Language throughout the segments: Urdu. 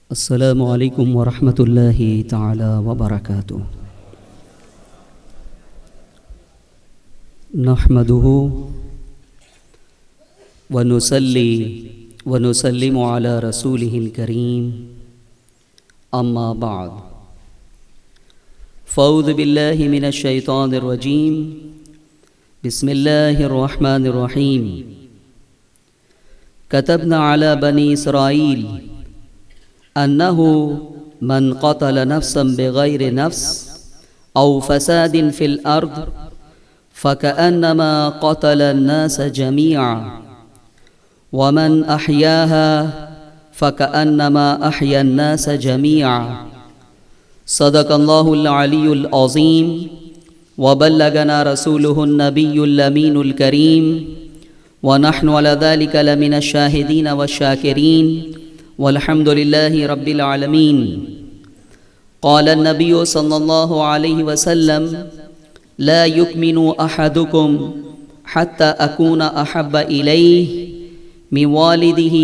السلام علیکم ورحمۃ اللہ تعالی وبرکاتہ۔ نحمده ونصلی ونسلم علی رسوله الکریم، اما بعد فاعوذ باللہ من الشیطان الرجیم، بسم اللہ الرحمن الرحیم۔ كتبنا على بني إسرائيل أنه من قتل نفسا بغير نفس أو فساد في الأرض فكأنما قتل الناس جميعا ومن أحياها فكأنما أحيا الناس جميعا صدق الله العلي العظيم وبلغنا رسوله النبي الأمين الكريم ونحن على ذلك لمن الشاهدين والشاكرين والحمد لله رب العالمين۔ قال النبي صلى الله عليه وسلم: لا يؤمن أحدكم حتى أكون أحب إليه من والده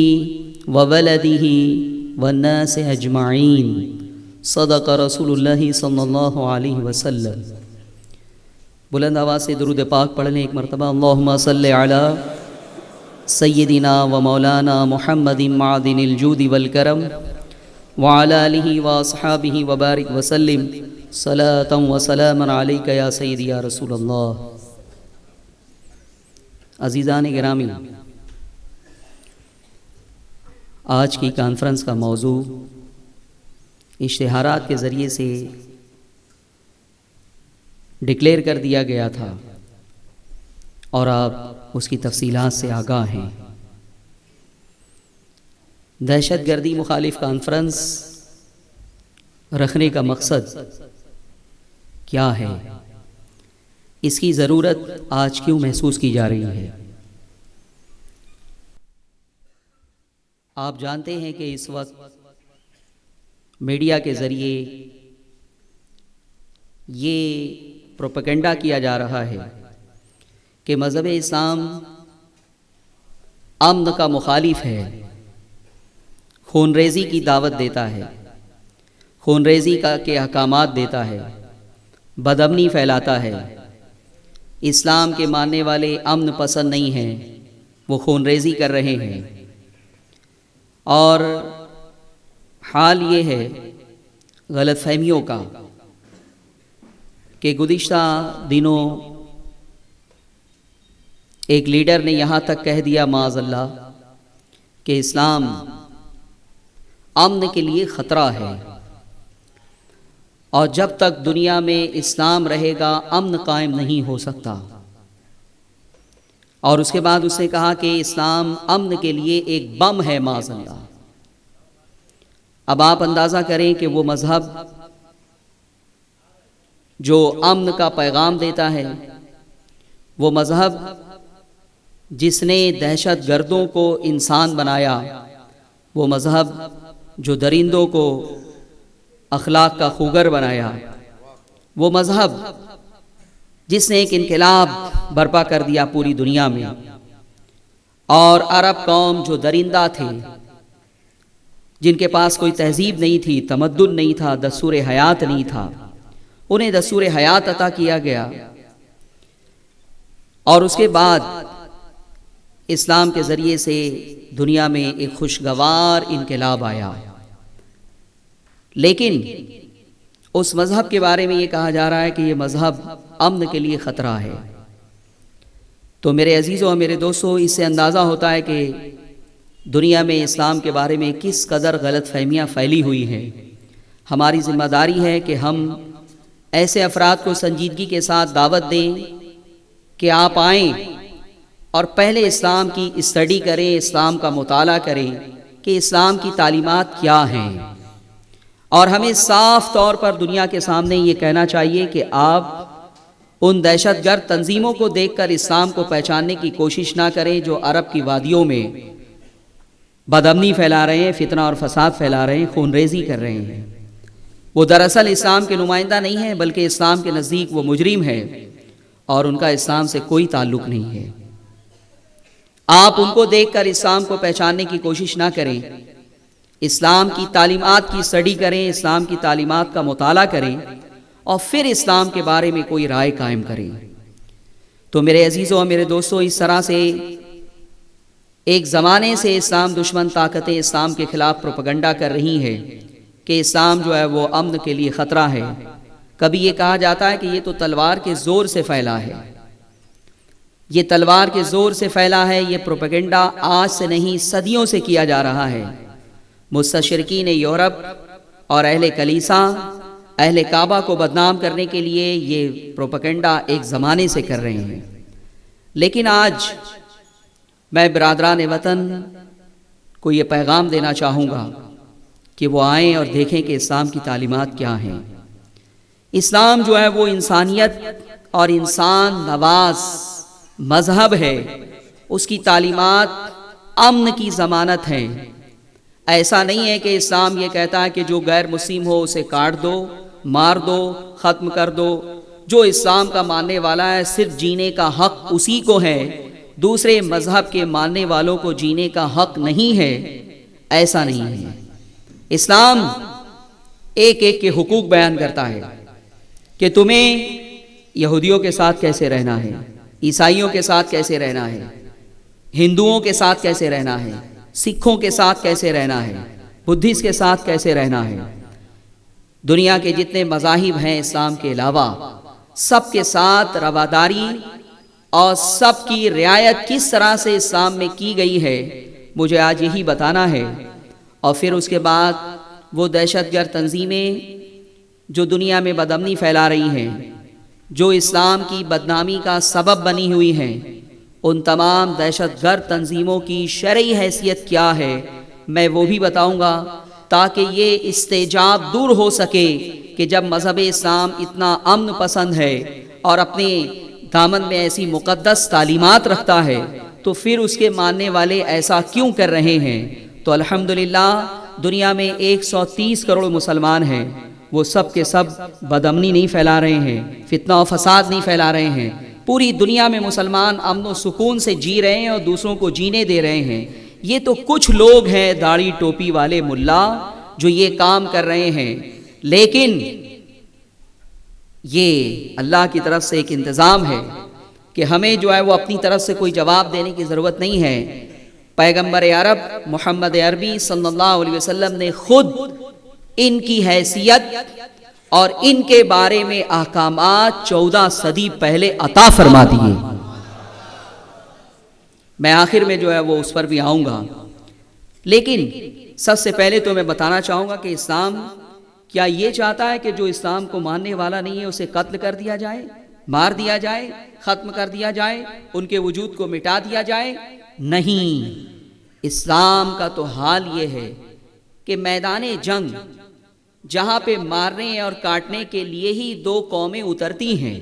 وولده والناس أجمعين، صدق رسول الله صلى الله عليه وسلم۔ بلند آواز سے درود پاک پڑھ لیں ایک مرتبہ۔ اللہم صلی علی سیدنا و مولانا محمد معدن الجود والکرم وعلی آلہ واصحابہ وبارک وسلم صلاۃ و سلاما علیک یا سیدی یا رسول اللہ۔ عزیزان گرامی، آج کی کانفرنس کا موضوع اشتہارات کے ذریعے سے ڈکلیئر کر دیا گیا تھا اور آپ اس کی تفصیلات سے آگاہ ہیں۔ دہشت گردی مخالف کانفرنس رکھنے کا مقصد کیا ہے؟ اس کی ضرورت آج کیوں محسوس کی جا رہی ہے؟ آپ جانتے ہیں کہ اس وقت میڈیا کے ذریعے یہ پروپیگنڈا کیا جا رہا ہے کہ مذہب اسلام امن کا مخالف ہے، خون ریزی کی دعوت دیتا ہے، خون ریزی کے احکامات دیتا ہے، بدامنی پھیلاتا ہے۔ اسلام کے ماننے والے امن پسند نہیں ہیں، وہ خون ریزی کر رہے ہیں۔ اور حال یہ ہے غلط فہمیوں کا کہ گزشتہ دنوں ایک لیڈر نے یہاں تک کہہ دیا معاذ اللہ کہ اسلام امن کے لیے خطرہ ہے، اور جب تک دنیا میں اسلام رہے گا امن قائم نہیں ہو سکتا۔ اور اس کے بعد اس نے کہا کہ اسلام امن کے لیے ایک بم ہے معاذ اللہ۔ اب آپ اندازہ کریں کہ وہ مذہب جو امن کا پیغام دیتا ہے، وہ مذہب جس نے دہشت گردوں کو انسان بنایا، وہ مذہب جو درندوں کو اخلاق کا خوگر بنایا، وہ مذہب جس نے ایک انقلاب برپا کر دیا پوری دنیا میں، اور عرب قوم جو درندہ تھے، جن کے پاس کوئی تہذیب نہیں تھی، تمدن نہیں تھا، دستور حیات نہیں تھا، انہیں دستور حیات عطا کیا گیا۔ اور اس کے بعد اسلام کے ذریعے سے دنیا میں ایک خوشگوار انقلاب آیا۔ لیکن اس مذہب کے بارے میں یہ کہا جا رہا ہے کہ یہ مذہب امن کے لیے خطرہ ہے۔ تو میرے عزیزوں اور میرے دوستوں، اس سے اندازہ ہوتا ہے کہ دنیا میں اسلام کے بارے میں کس قدر غلط فہمیاں پھیلی ہوئی ہیں۔ ہماری ذمہ داری ہے کہ ہم ایسے افراد کو سنجیدگی کے ساتھ دعوت دیں کہ آپ آئیں اور پہلے اسلام کی اسٹڈی کریں، اسلام کا مطالعہ کریں کہ اسلام کی تعلیمات کیا ہیں۔ اور ہمیں صاف طور پر دنیا کے سامنے یہ کہنا چاہیے کہ آپ ان دہشت گرد تنظیموں کو دیکھ کر اسلام کو پہچاننے کی کوشش نہ کریں جو عرب کی وادیوں میں بدامنی پھیلا رہے ہیں، فتنہ اور فساد پھیلا رہے ہیں، خون ریزی کر رہے ہیں۔ وہ دراصل اسلام کے نمائندہ نہیں ہیں، بلکہ اسلام کے نزدیک وہ مجرم ہے، اور ان کا اسلام سے کوئی تعلق نہیں ہے۔ آپ ان کو دیکھ کر اسلام کو پہچاننے کی کوشش نہ کریں۔ اسلام کی تعلیمات کی اسٹڈی کریں، اسلام کی تعلیمات کا مطالعہ کریں اور پھر اسلام کے بارے میں کوئی رائے قائم کریں۔ تو میرے عزیزوں اور میرے دوستوں، اس طرح سے ایک زمانے سے اسلام دشمن طاقتیں اسلام کے خلاف پروپیگنڈا کر رہی ہیں کہ اسلام جو ہے وہ امن کے لیے خطرہ ہے۔ کبھی یہ کہا جاتا ہے کہ یہ تو تلوار کے زور سے پھیلا ہے، یہ تلوار کے زور سے پھیلا ہے، یہ پروپیگنڈا آج سے نہیں صدیوں سے کیا جا رہا ہے۔ مستشرقین یورپ اور اہل کلیسا اہل کعبہ کو بدنام کرنے کے لیے یہ پروپیگنڈا ایک زمانے سے کر رہے ہیں، لیکن آج میں برادران وطن کو یہ پیغام دینا چاہوں گا کہ وہ آئیں اور دیکھیں کہ اسلام کی تعلیمات کیا ہیں۔ اسلام جو ہے وہ انسانیت اور انسان نواز مذہب ہے، اس کی تعلیمات امن کی ضمانت ہیں۔ ایسا نہیں ہے کہ اسلام یہ کہتا ہے کہ جو غیر مسلم ہو اسے کاٹ دو، مار دو، ختم کر دو۔ جو اسلام کا ماننے والا ہے صرف جینے کا حق اسی کو ہے، دوسرے مذہب کے ماننے والوں کو جینے کا حق نہیں ہے۔ ایسا نہیں ہے۔ اسلام ایک ایک کے حقوق بیان کرتا ہے کہ تمہیں یہودیوں کے ساتھ کیسے رہنا ہے، عیسائیوں کے ساتھ کیسے رہنا ہے، ہندوؤں کے ساتھ کیسے رہنا ہے، سکھوں کے ساتھ کیسے رہنا ہے، بدھسٹ کے ساتھ کیسے رہنا ہے۔ دنیا کے جتنے مذاہب ہیں اسلام کے علاوہ، سب کے ساتھ رواداری اور سب کی رعایت کس طرح سے اسلام میں کی گئی ہے، مجھے آج یہی بتانا ہے۔ اور پھر اس کے بعد وہ دہشت گرد تنظیمیں جو دنیا میں بدامنی پھیلا رہی ہیں، جو اسلام کی بدنامی کا سبب بنی ہوئی ہیں، ان تمام دہشت گرد تنظیموں کی شرعی حیثیت کیا ہے میں وہ بھی بتاؤں گا، تاکہ یہ استحجاب دور ہو سکے کہ جب مذہب اسلام اتنا امن پسند ہے اور اپنے دامن میں ایسی مقدس تعلیمات رکھتا ہے تو پھر اس کے ماننے والے ایسا کیوں کر رہے ہیں۔ تو الحمدللہ دنیا میں 130 کروڑ مسلمان ہیں، وہ سب کے سب بدامنی نہیں پھیلا رہے ہیں، فتنہ و فساد نہیں پھیلا رہے ہیں۔ پوری دنیا میں مسلمان امن و سکون سے جی رہے ہیں اور دوسروں کو جینے دے رہے ہیں۔ یہ تو کچھ لوگ ہیں داڑھی ٹوپی والے ملا جو یہ کام کر رہے ہیں، لیکن یہ اللہ کی طرف سے ایک انتظام ہے کہ ہمیں جو ہے وہ اپنی طرف سے کوئی جواب دینے کی ضرورت نہیں ہے۔ پیغمبر عرب محمد عربی صلی اللہ علیہ وسلم نے خود ان کی حیثیت اور ان کے بارے میں احکامات 14 صدی پہلے عطا فرما دیے۔ میں آخر میں جو ہے وہ اس پر بھی آؤں گا، لیکن سب سے پہلے تو میں بتانا چاہوں گا کہ اسلام کیا یہ چاہتا ہے کہ جو اسلام کو ماننے والا نہیں ہے اسے قتل کر دیا جائے، مار دیا جائے، ختم کر دیا جائے، ان کے وجود کو مٹا دیا جائے؟ نہیں، اسلام کا تو حال یہ ہے کہ میدان جنگ جہاں پہ مارنے اور کاٹنے کے لیے ہی دو قومیں اترتی ہیں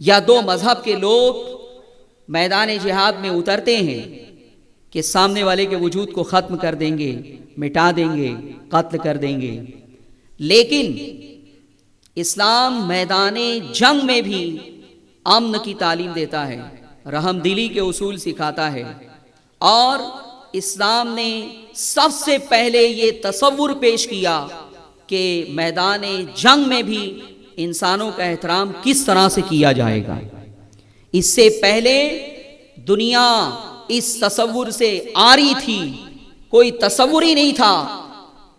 یا دو مذہب کے لوگ میدان جہاد میں اترتے ہیں کہ سامنے والے کے وجود کو ختم کر دیں گے، مٹا دیں گے، قتل کر دیں گے، لیکن اسلام میدان جنگ میں بھی امن کی تعلیم دیتا ہے، رحم دلی کے اصول سکھاتا ہے، اور اسلام نے سب سے پہلے یہ تصور پیش کیا کہ میدان جنگ میں بھی انسانوں کا احترام کس طرح سے کیا جائے گا۔ اس سے پہلے دنیا اس تصور سے عاری تھی، کوئی تصور ہی نہیں تھا۔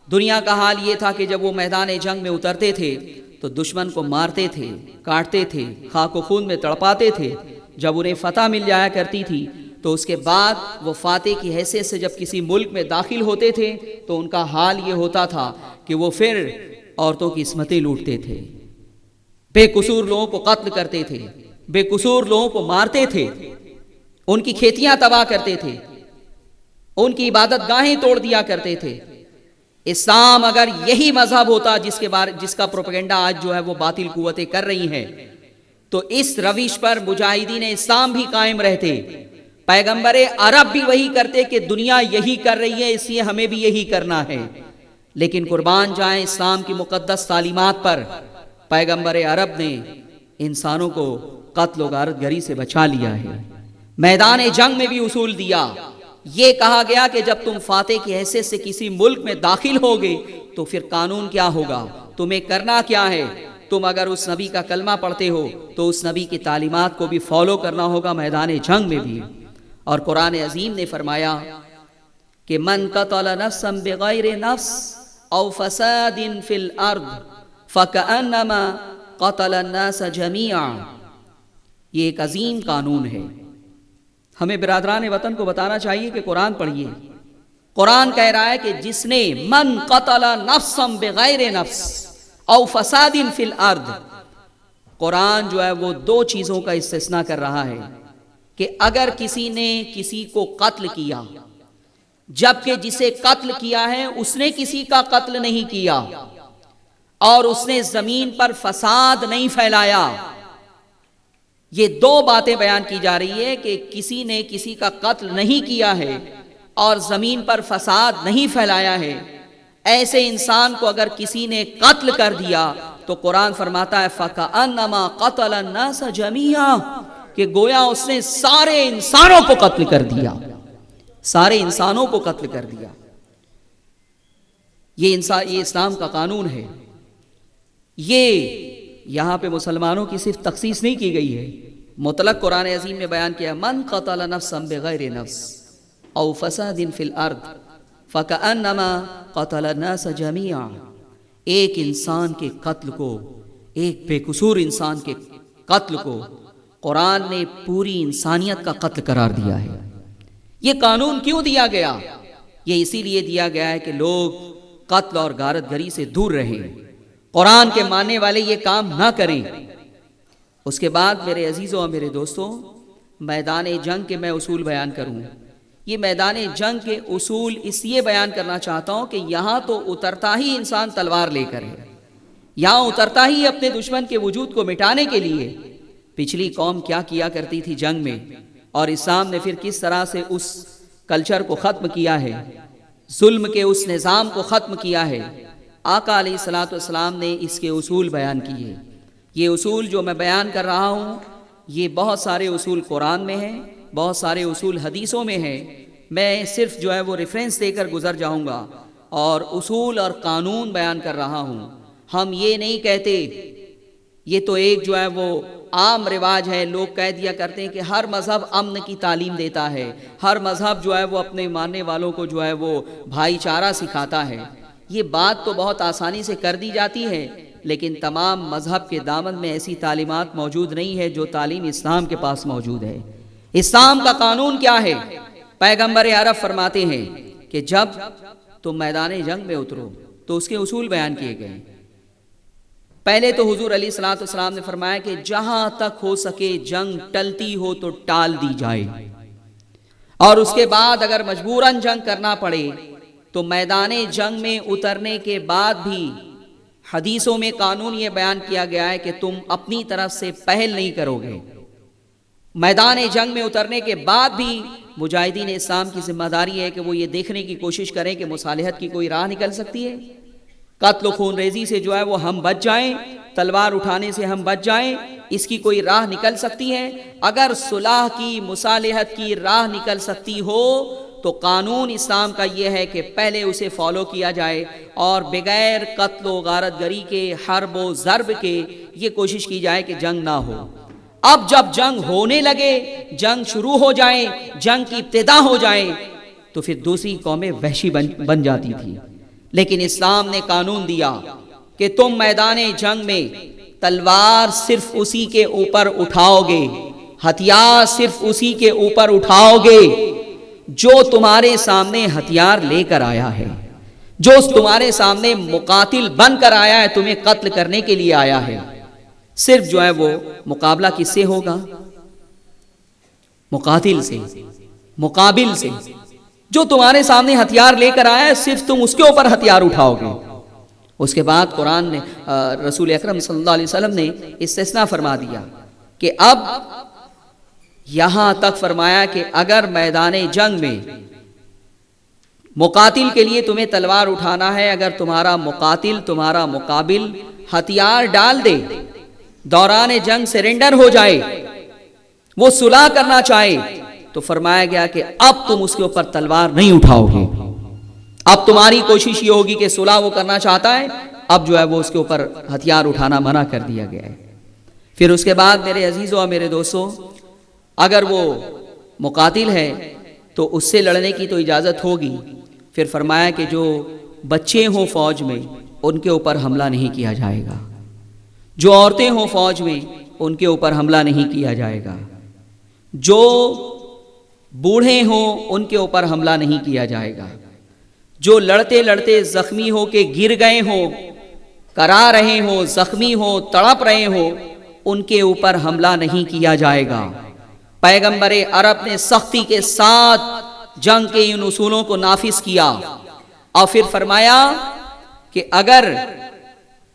دنیا کا حال یہ تھا کہ جب وہ میدان جنگ میں اترتے تھے تو دشمن کو مارتے تھے، کاٹتے تھے، خاک و خون میں تڑپاتے تھے۔ جب انہیں فتح مل جایا کرتی تھی تو اس کے بعد وہ فاتح کی حیثیت سے جب کسی ملک میں داخل ہوتے تھے تو ان کا حال یہ ہوتا تھا کہ وہ پھر عورتوں کی عصمتیں لوٹتے تھے، بے قصور لوگوں کو قتل کرتے تھے، بے قصور لوگوں کو مارتے تھے، ان کی کھیتیاں تباہ کرتے تھے، ان کی عبادت گاہیں توڑ دیا کرتے تھے۔ اسلام اگر یہی مذہب ہوتا جس کا پروپیگنڈا آج جو ہے وہ باطل قوتیں کر رہی ہیں، تو اس روش پر مجاہدین اسلام بھی قائم رہتے، پیغمبر عرب بھی وہی کرتے کہ دنیا یہی کر رہی ہے اس لیے ہمیں بھی یہی کرنا ہے۔ لیکن قربان جائیں اسلام کی مقدس تعلیمات پر، پیغمبر عرب نے انسانوں کو قتل و غارت گری سے بچا لیا ہے، میدان جنگ میں بھی اصول دیا یہ کہا گیا کہ جب تم فاتح کی حیثیت سے کسی ملک میں داخل ہوگے تو پھر قانون کیا ہوگا، تمہیں کرنا کیا ہے. تم اگر اس نبی کا کلمہ پڑھتے ہو تو اس نبی کی تعلیمات کو بھی فالو کرنا ہوگا میدان جنگ میں بھی. اور قرآن عظیم نے فرمایا کہ من قتل نفسا بغیر نفس او فساد فی الارض فکأنما قتل الناس جميعا. یہ ایک عظیم قانون ہے. ہمیں برادران وطن کو بتانا چاہیے کہ قرآن پڑھیے. قرآن کہہ رہا ہے کہ جس نے من قتل نفسا بغیر نفس او فساد فی الارض، قرآن جو ہے وہ دو چیزوں کا استثناء کر رہا ہے کہ اگر کسی نے کسی کو قتل کیا جبکہ جسے قتل کیا ہے اس نے کسی کا قتل نہیں کیا اور اس نے زمین پر فساد نہیں پھیلایا. یہ دو باتیں بیان کی جا رہی ہے کہ کسی نے کسی کا قتل نہیں کیا ہے اور زمین پر فساد نہیں پھیلایا ہے. ایسے انسان کو اگر کسی نے قتل کر دیا تو قرآن فرماتا ہے فَكَأَنَّمَا قَتَلَ النَّاسَ جَمِيعًا، کہ گویا اس نے سارے انسانوں کو قتل کر دیا، سارے انسانوں کو قتل کر دیا. یہ اسلام کا قانون ہے. یہ یہاں پہ مسلمانوں کی صرف تخصیص نہیں کی گئی ہے، مطلق قرآن عظیم میں بیان کیا من قتل نفسا بغیر نفس او فساد فی الارض فکأنما قتل الناس جميعا. ایک انسان کے قتل کو، ایک بے قصور انسان کے قتل کو قرآن نے پوری انسانیت کا قتل قرار دیا ہے. یہ قانون کیوں دیا گیا؟ یہ اسی لیے دیا گیا ہے کہ لوگ قتل اور غارت گری سے دور رہیں، قرآن کے ماننے والے یہ کام نہ کریں. اس کے بعد میرے عزیزوں اور میرے دوستوں، میدان جنگ کے میں اصول بیان کروں. یہ میدان جنگ کے اصول اس لیے بیان کرنا چاہتا ہوں کہ یہاں تو اترتا ہی انسان تلوار لے کر ہے، یہاں اترتا ہی اپنے دشمن کے وجود کو مٹانے کے لیے. پچھلی قوم کیا کیا کرتی تھی جنگ میں، اور اسلام نے پھر کس طرح سے اس کلچر کو ختم کیا ہے، ظلم کے اس نظام کو ختم کیا ہے. آقا علیہ الصلوۃ والسلام نے اس کے اصول بیان کیے. یہ اصول جو میں بیان کر رہا ہوں یہ بہت سارے اصول قرآن میں ہیں، بہت سارے اصول حدیثوں میں ہیں. میں صرف جو ہے وہ ریفرنس دے کر گزر جاؤں گا اور اصول اور قانون بیان کر رہا ہوں. ہم یہ نہیں کہتے، یہ تو ایک جو ہے وہ عام رواج ہے، لوگ کہہ دیا کرتے ہیں کہ ہر مذہب امن کی تعلیم دیتا ہے، ہر مذہب جو ہے وہ اپنے ماننے والوں کو جو ہے وہ بھائی چارہ سکھاتا ہے. یہ بات تو بہت آسانی سے کر دی جاتی ہے، لیکن تمام مذہب کے دامن میں ایسی تعلیمات موجود نہیں ہے جو تعلیم اسلام کے پاس موجود ہے. اسلام کا قانون کیا ہے؟ پیغمبر عرب فرماتے ہیں کہ جب تم میدان جنگ میں اترو تو اس کے اصول بیان کیے گئے. پہلے تو حضور علیہ الصلوۃ والسلام نے فرمایا کہ جہاں تک ہو سکے جنگ ٹلتی ہو تو ٹال دی جائے، اور اس کے بعد اگر مجبوراً جنگ کرنا پڑے تو میدان جنگ میں اترنے کے بعد بھی حدیثوں میں قانون یہ بیان کیا گیا ہے کہ تم اپنی طرف سے پہل نہیں کرو گے. میدان جنگ میں اترنے کے بعد بھی مجاہدین اسلام کی ذمہ داری ہے کہ وہ یہ دیکھنے کی کوشش کریں کہ مصالحت کی کوئی راہ نکل سکتی ہے، قتل و خون ریزی سے جو ہے وہ ہم بچ جائیں، تلوار اٹھانے سے ہم بچ جائیں، اس کی کوئی راہ نکل سکتی ہے. اگر صلح کی، مصالحت کی راہ نکل سکتی ہو تو قانون اسلام کا یہ ہے کہ پہلے اسے فالو کیا جائے اور بغیر قتل و غارت گری کے، حرب و ضرب کے یہ کوشش کی جائے کہ جنگ نہ ہو. اب جب جنگ ہونے لگے، جنگ شروع ہو جائے، جنگ کی ابتدا ہو جائے تو پھر دوسری قومیں وحشی بن جاتی تھی. لیکن اسلام نے قانون دیا کہ تم میدان جنگ میں تلوار صرف اسی کے اوپر اٹھاؤ گے، ہتھیار صرف اسی کے اوپر اٹھاؤ گے جو تمہارے سامنے ہتھیار لے کر آیا ہے، جو تمہارے سامنے مقاتل بن کر آیا ہے، تمہیں قتل کرنے کے لیے آیا ہے. صرف جو ہے وہ مقابلہ کس سے ہوگا؟ مقاتل سے، مقابل سے. جو تمہارے سامنے ہتھیار لے کر آیا ہے صرف تم اس کے اوپر ہتھیار اٹھاؤ گے. اس کے بعد قرآن نے، رسول اکرم صلی اللہ علیہ وسلم نے استثناء فرما دیا کہ اب یہاں تک فرمایا کہ اگر میدان جنگ میں مقاتل کے لیے تمہیں تلوار اٹھانا ہے، اگر تمہارا مقاتل، تمہارا مقابل ہتھیار ڈال دے، دوران جنگ سرنڈر ہو جائے، وہ صلح کرنا چاہے، تو فرمایا گیا کہ اب تم اس کے اوپر تلوار نہیں اٹھاؤ گے. اب تمہاری کوشش یہ ہوگی کہ صلح وہ کرنا چاہتا ہے، اب جو ہے وہ اس کے اوپر ہتھیار اٹھانا منع کر دیا گیا ہے. پھر اس کے بعد میرے عزیزوں اور میرے دوستوں، اگر وہ مقاتل ہے تو اس سے لڑنے کی تو اجازت ہوگی. پھر فرمایا کہ جو بچے ہوں فوج میں ان کے اوپر حملہ نہیں کیا جائے گا، جو عورتیں ہوں فوج میں ان کے اوپر حملہ نہیں کیا جائے گا، جو بوڑھے ہوں ان کے اوپر حملہ نہیں کیا جائے گا، جو لڑتے لڑتے زخمی ہو کے گر گئے ہوں، کرا رہے ہوں، زخمی ہوں، تڑپ رہے ہوں، ان کے اوپر حملہ نہیں کیا جائے گا. پیغمبر عرب نے سختی کے ساتھ جنگ کے ان اصولوں کو نافذ کیا اور پھر فرمایا کہ اگر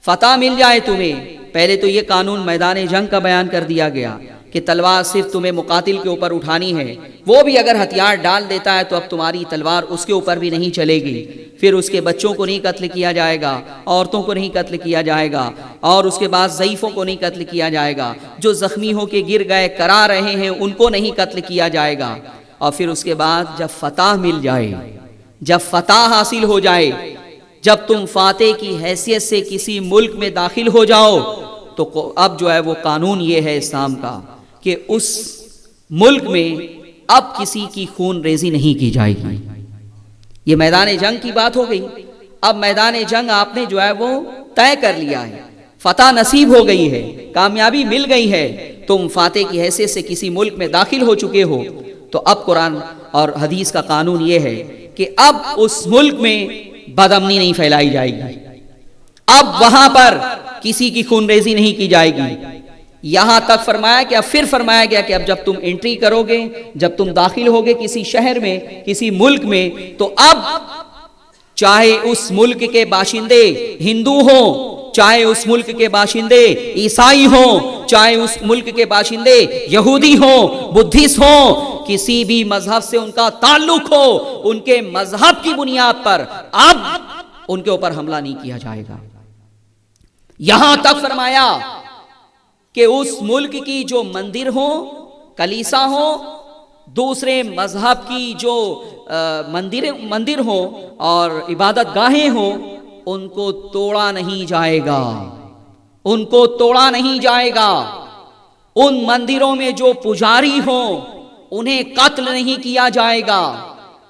فتح مل جائے تمہیں، پہلے تو یہ قانون میدان جنگ کا بیان کر دیا گیا کہ تلوار صرف تمہیں مقاتل کے اوپر اٹھانی ہے، وہ بھی اگر ہتھیار ڈال دیتا ہے تو اب تمہاری تلوار اس کے اوپر بھی نہیں چلے گی. پھر اس کے بچوں کو نہیں قتل کیا جائے گا، عورتوں کو نہیں قتل کیا جائے گا، اور اس کے بعد ضعیفوں کو نہیں قتل کیا جائے گا، جو زخمی ہو کے گر گئے کرا رہے ہیں ان کو نہیں قتل کیا جائے گا. اور پھر اس کے بعد جب فتح مل جائے، جب فتح حاصل ہو جائے، جب تم فاتح کی حیثیت سے کسی ملک میں داخل ہو جاؤ تو اب جو ہے وہ قانون یہ ہے اسلام کا کہ اس ملک میں اب کسی کی خون ریزی نہیں کی جائے گی. یہ میدان جنگ کی بات ہو گئی. اب میدان جنگ آپ نے جو ہے وہ طے کر لیا ہے، فتح نصیب ہو گئی ہے، کامیابی مل گئی ہے، تم فاتح کی حیثیت سے کسی ملک میں داخل ہو چکے ہو، تو اب قرآن اور حدیث کا قانون یہ ہے کہ اب اس ملک میں بدامنی نہیں پھیلائی جائے گی، اب وہاں پر کسی کی خون ریزی نہیں کی جائے گی. یہاں تک فرمایا کہ اب پھر فرمایا گیا کہ اب جب تم انٹری کرو گے، جب تم داخل ہوگے کسی شہر میں، کسی ملک میں، تو اب چاہے اس ملک کے باشندے ہندو ہوں، چاہے اس ملک کے باشندے عیسائی ہوں، چاہے اس ملک کے باشندے یہودی ہوں، بدھسٹ ہوں، کسی بھی مذہب سے ان کا تعلق ہو، ان کے مذہب کی بنیاد پر اب ان کے اوپر حملہ نہیں کیا جائے گا. یہاں تک فرمایا کہ اس ملک کی جو مندر ہوں، کلیسا ہوں، دوسرے مذہب کی جو مندر ہوں اور عبادت گاہیں ہوں، ان کو توڑا نہیں جائے گا، ان کو توڑا نہیں جائے گا. ان مندروں میں جو پجاری ہوں انہیں قتل نہیں کیا جائے گا،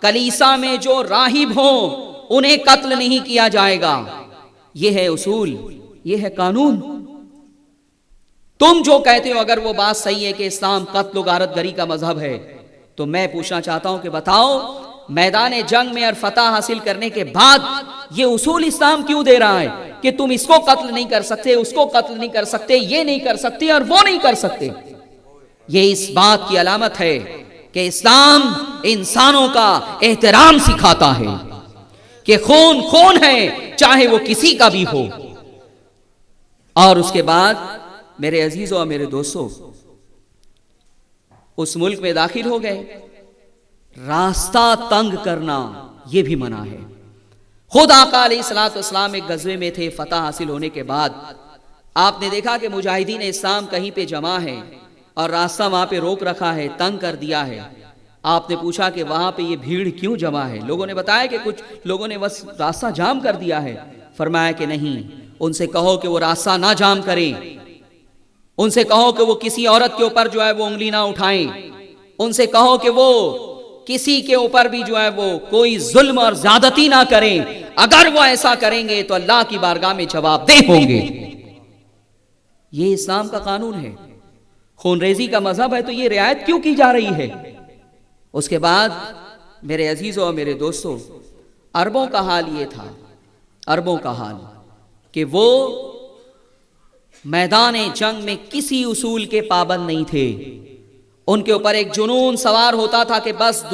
کلیسا میں جو راہب ہوں انہیں قتل نہیں کیا جائے گا. یہ ہے اصول، یہ ہے قانون. تم جو کہتے ہو اگر وہ بات صحیح ہے کہ اسلام قتل و غارت گری کا مذہب ہے، تو میں پوچھنا چاہتا ہوں کہ بتاؤ میدان جنگ میں اور فتح حاصل کرنے کے بعد یہ اصول اسلام کیوں دے رہا ہے کہ تم اس کو قتل نہیں کر سکتے، اس کو قتل نہیں کر سکتے، یہ نہیں کر سکتے اور وہ نہیں کر سکتے؟ یہ اس بات کی علامت ہے کہ اسلام انسانوں کا احترام سکھاتا ہے کہ خون خون ہے چاہے وہ کسی کا بھی ہو. اور اس کے بعد میرے عزیزوں اور میرے دوستوں، اس ملک میں داخل ہو گئے، راستہ تنگ کرنا یہ بھی منع ہے. خود آقا علیہ الصلوۃ والسلام ایک غزوے میں تھے، فتح حاصل ہونے کے بعد آپ نے دیکھا کہ مجاہدین اسلام کہیں پہ جمع ہے اور راستہ وہاں پہ روک رکھا ہے، تنگ کر دیا ہے. آپ نے پوچھا کہ وہاں پہ یہ بھیڑ کیوں جمع ہے؟ لوگوں نے بتایا کہ کچھ لوگوں نے بس راستہ جام کر دیا ہے. فرمایا کہ نہیں، ان سے کہو کہ وہ راستہ نہ جام کریں، ان سے کہو کہ وہ کسی عورت کے اوپر جو ہے وہ انگلی نہ اٹھائیں، ان سے کہو کہ وہ کسی کے اوپر بھی جو ہے وہ کوئی ظلم اور زیادتی نہ کریں. اگر وہ ایسا کریں گے تو اللہ کی بارگاہ میں جواب دہ ہوں گے. یہ اسلام کا قانون ہے. خون ریزی کا مذہب ہے تو یہ رعایت کیوں کی جا رہی ہے؟ اس کے بعد میرے عزیزوں اور میرے دوستوں، عربوں کا حال یہ تھا، عربوں کا حال کہ وہ میدان جنگ میں کسی اصول کے پابند نہیں تھے. ان کے اوپر ایک جنون سوار ہوتا تھا کہ بس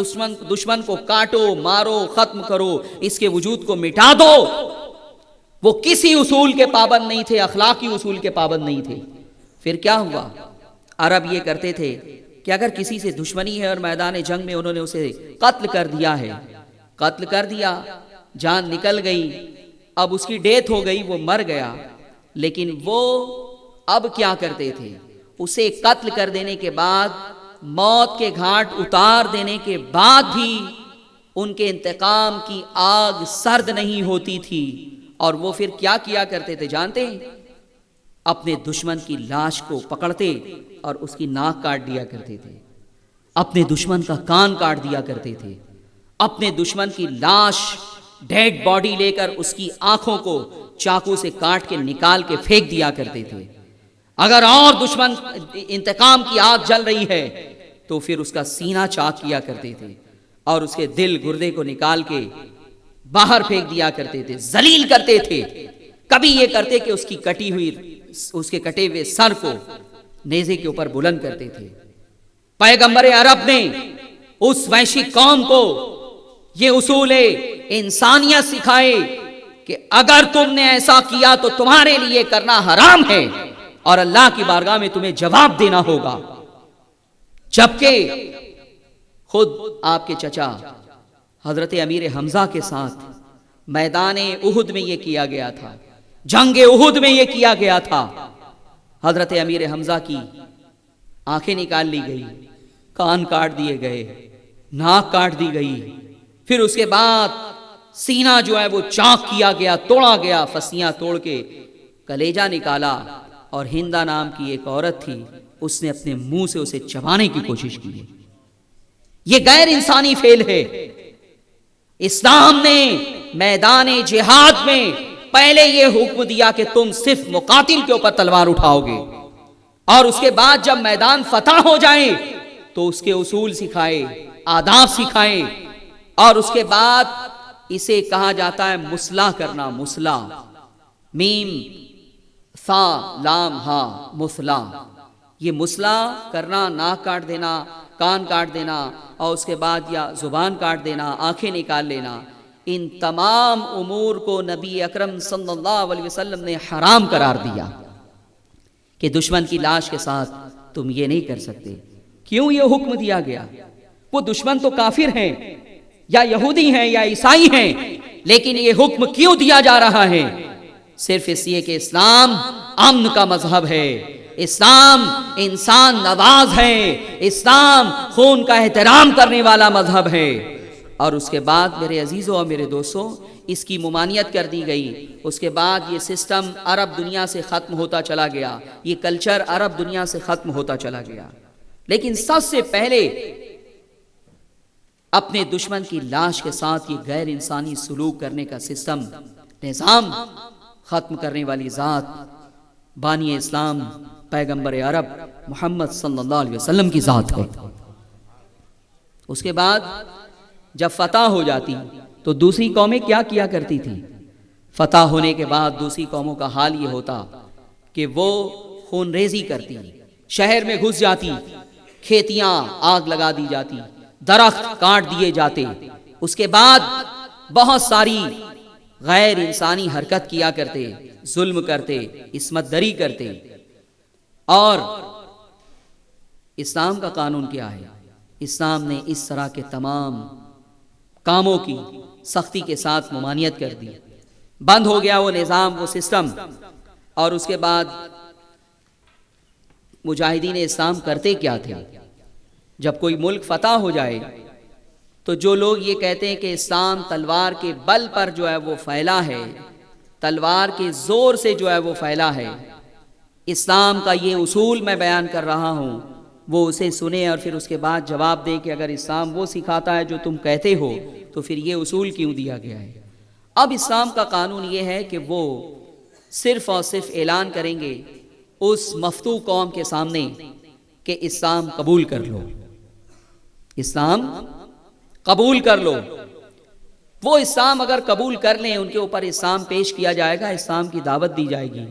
دشمن کو کاٹو، مارو، ختم کرو، اس کے وجود کو مٹا دو. وہ کسی اصول کے پابند نہیں تھے، اخلاقی اصول کے پابند نہیں تھے. پھر کیا ہوا؟ عرب یہ کرتے تھے کہ اگر کسی سے دشمنی ہے اور میدان جنگ میں انہوں نے اسے قتل کر دیا ہے، قتل کر دیا، جان نکل گئی، اب اس کی ڈیتھ ہو گئی، وہ مر گیا، لیکن وہ اب کیا کرتے تھے؟ اسے قتل کر دینے کے بعد موت کے گھاٹ اتار دینے کے بعد بھی ان کے انتقام کی آگ سرد نہیں ہوتی تھی، اور وہ پھر کیا کیا کرتے تھے جانتے ہیں؟ اپنے دشمن کی لاش کو پکڑتے اور اس کی ناک کاٹ دیا کرتے تھے، اپنے دشمن کا کان کاٹ دیا کرتے تھے، اپنے دشمن کی لاش ڈیڈ باڈی لے کر اس کی آنکھوں کو چاقو سے کاٹ کے نکال کے پھینک دیا کرتے تھے۔ اگر اور دشمن انتقام کی آگ جل رہی ہے تو پھر اس کا سینہ چاک کیا کرتے تھے اور اس کے دل گردے کو نکال کے باہر پھینک دیا کرتے تھے، ذلیل کرتے تھے۔ کبھی یہ کرتے کہ اس کے کٹے ہوئے سر کو نیزے کے اوپر بلند کرتے تھے۔ پیغمبر عرب نے اس وحشی قوم کو یہ اصول انسانیت سکھائے کہ اگر تم نے ایسا کیا تو تمہارے لیے کرنا حرام ہے اور اللہ کی بارگاہ میں تمہیں جواب دینا ہوگا۔ جبکہ خود آپ کے چچا حضرت امیر حمزہ کے ساتھ میدان احد میں یہ کیا گیا تھا، جنگ احد میں یہ کیا گیا تھا۔ حضرت امیر حمزہ کی آنکھیں نکال لی گئی، کان کاٹ دیے گئے، ناک کاٹ دی گئی، پھر اس کے بعد سینہ جو ہے وہ چاک کیا گیا، توڑا گیا، فسیاں توڑ کے کلیجہ نکالا، اور ہندا نام کی ایک عورت تھی، اس نے اپنے منہ سے اسے چبانے کی کوشش کی۔ یہ غیر انسانی فعل ہے۔ اسلام نے میدان جہاد میں پہلے یہ حکم دیا کہ تم صرف مقاتل کے اوپر تلوار اٹھاؤ گے، اور اس کے بعد جب میدان فتح ہو جائے تو اس کے اصول سکھائے، آداب سکھائے، اور اس کے بعد اسے کہا جاتا ہے مسلح کرنا۔ مسلح، میم ثا لام ہا، مسلح۔ یہ مسلح کرنا، ناک کاٹ دینا، کان کاٹ دینا، اور اس کے بعد یا زبان کاٹ دینا، آنکھیں نکال لینا، ان تمام امور کو نبی اکرم صلی اللہ علیہ وسلم نے حرام قرار دیا کہ دشمن کی لاش کے ساتھ تم یہ نہیں کر سکتے۔ کیوں یہ حکم دیا گیا؟ وہ دشمن تو کافر ہیں، یا یہودی ہیں یا عیسائی ہیں، لیکن یہ حکم کیوں دیا جا رہا ہے؟ صرف اس لیے کہ اسلام امن کا مذہب ہے، اسلام انسان نواز ہے، اسلام خون کا احترام کرنے والا مذہب ہے۔ اور اس کے بعد میرے عزیزوں اور میرے دوستوں، اس کی ممانعت کر دی گئی۔ اس کے بعد یہ سسٹم عرب دنیا سے ختم ہوتا چلا گیا، یہ کلچر عرب دنیا سے ختم ہوتا چلا گیا۔ لیکن سب سے پہلے اپنے دشمن کی لاش کے ساتھ یہ غیر انسانی سلوک کرنے کا سسٹم، نظام ختم کرنے والی ذات بانی اسلام پیغمبر عرب محمد صلی اللہ علیہ وسلم کی ذات ہے۔ اس کے بعد جب فتح ہو جاتی تو دوسری قومیں کیا کیا کرتی تھی؟ فتح ہونے کے بعد دوسری قوموں کا حال یہ ہوتا کہ وہ خون ریزی کرتی، شہر میں گھس جاتی، کھیتیاں آگ لگا دی جاتی، درخت کاٹ دیے جاتے، اس کے بعد بہت ساری غیر انسانی حرکت کیا کرتے، ظلم کرتے، عصمت دری کرتے۔ اور اسلام کا قانون کیا ہے؟ اسلام نے اس طرح کے تمام کاموں کی سختی کے ساتھ ممانعت کر دی، بند ہو گیا وہ نظام، وہ سسٹم۔ اور اس کے بعد مجاہدین اسلام کرتے کیا تھے؟ جب کوئی ملک فتح ہو جائے تو جو لوگ یہ کہتے ہیں کہ اسلام تلوار کے بل پر جو ہے وہ پھیلا ہے، تلوار کے زور سے جو ہے وہ پھیلا ہے، اسلام کا یہ اصول میں بیان کر رہا ہوں، وہ اسے سنے اور پھر اس کے بعد جواب دے کہ اگر اسلام وہ سکھاتا ہے جو تم کہتے ہو تو پھر یہ اصول کیوں دیا گیا ہے؟ اب اسلام کا قانون یہ ہے کہ وہ صرف اور صرف اعلان کریں گے اس مفتو قوم کے سامنے کہ اسلام قبول کر لو، اسلام قبول کر لو۔ وہ اسلام اگر قبول کر لیں، ان کے اوپر اسلام پیش کیا جائے گا، اسلام کی دعوت دی جائے گی۔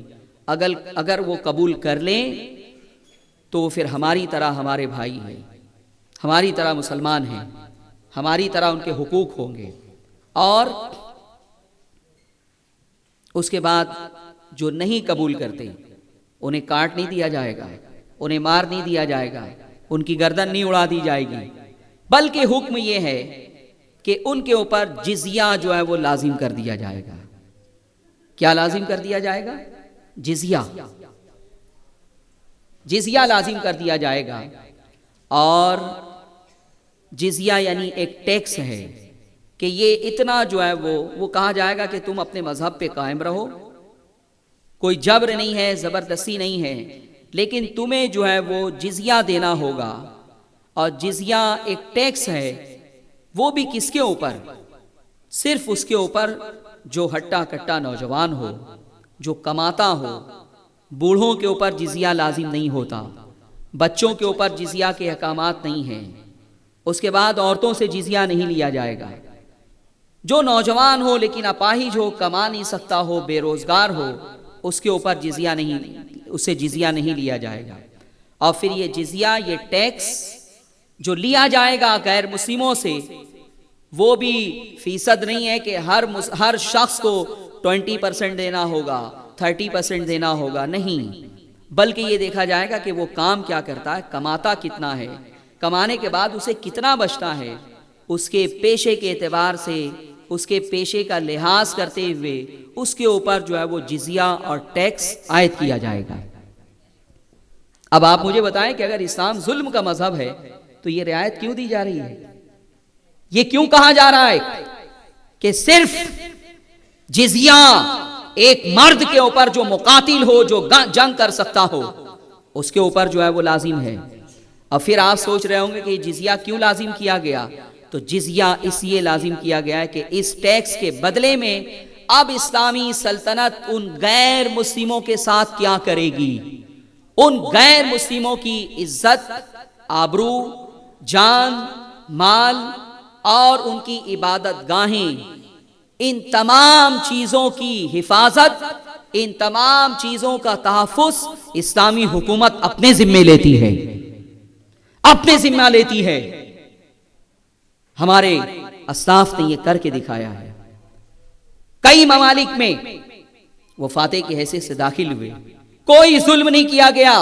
اگر وہ قبول کر لیں تو پھر ہماری طرح ہمارے بھائی ہیں، ہماری طرح مسلمان ہیں، ہماری طرح ان کے حقوق ہوں گے۔ اور اس کے بعد جو نہیں قبول کرتے انہیں کاٹ نہیں دیا جائے گا، انہیں مار نہیں دیا جائے گا، ان کی گردن نہیں اڑا دی جائے گی، بلکہ حکم یہ ہے کہ ان کے اوپر جزیہ جو ہے وہ لازم کر دیا جائے گا۔ کیا لازم کر دیا جائے گا؟ جزیہ، جزیہ لازم کر دیا جائے گا۔ اور جزیہ یعنی ایک ٹیکس ہے کہ یہ اتنا جو ہے وہ کہا جائے گا کہ تم اپنے مذہب پہ قائم رہو، کوئی جبر نہیں ہے، زبردستی نہیں ہے، لیکن تمہیں جو ہے وہ جزیہ دینا ہوگا۔ اور جزیہ ایک ٹیکس ہے، وہ بھی کس کے اوپر؟ صرف اس کے اوپر جو ہٹا کٹا نوجوان ہو، جو کماتا ہو۔ بوڑھوں کے اوپر جزیہ لازم نہیں ہوتا، بچوں کے اوپر جزیہ کے احکامات نہیں ہیں، اس کے بعد عورتوں سے جزیہ نہیں لیا جائے گا۔ جو نوجوان ہو لیکن اپاہج ہو، کما نہیں سکتا ہو، بے روزگار ہو، اس کے اوپر اس سے جزیہ نہیں لیا جائے گا۔ اور پھر یہ جزیہ، یہ ٹیکس جو لیا جائے گا غیر مسلموں سے، وہ بھی فیصد نہیں ہے کہ ہر شخص کو 20% دینا ہوگا، 30% دینا ہوگا، نہیں، بلکہ یہ دیکھا جائے گا کہ وہ کام کیا کرتا ہے، کماتا کتنا ہے، کمانے کے بعد اسے کتنا بچتا ہے، اس کے پیشے کے اعتبار سے، اس کے پیشے کا لحاظ کرتے ہوئے اس کے اوپر جو ہے وہ جزیہ اور ٹیکس عائد کیا جائے گا۔ اب آپ مجھے بتائیں کہ اگر اسلام ظلم کا مذہب ہے تو یہ رعایت کیوں دی جا رہی ہے؟ یہ کیوں کہا جا رہا ہے کہ صرف جزیہ ایک مرد کے اوپر جو مقاتل ہو، جو جنگ کر سکتا ہو، اس کے اوپر جو ہے وہ لازم ہے؟ اور پھر آپ سوچ رہے ہوں گے کہ جزیہ کیوں لازم کیا گیا؟ تو جزیہ اس لیے لازم کیا گیا ہے کہ اس ٹیکس کے بدلے میں اب اسلامی سلطنت ان غیر مسلموں کے ساتھ کیا کرے گی؟ ان غیر مسلموں کی عزت، آبرو، جان، مال اور ان کی عبادت گاہیں، ان تمام چیزوں کی حفاظت، ان تمام چیزوں کا تحفظ اسلامی حکومت اپنے ذمہ لیتی ہے، اپنے ذمہ لیتی ہے۔ ہمارے اسلاف نے یہ کر کے دکھایا ہے۔ کئی ممالک میں وہ فاتح کی حیثیت سے داخل ہوئے، کوئی ظلم نہیں کیا گیا۔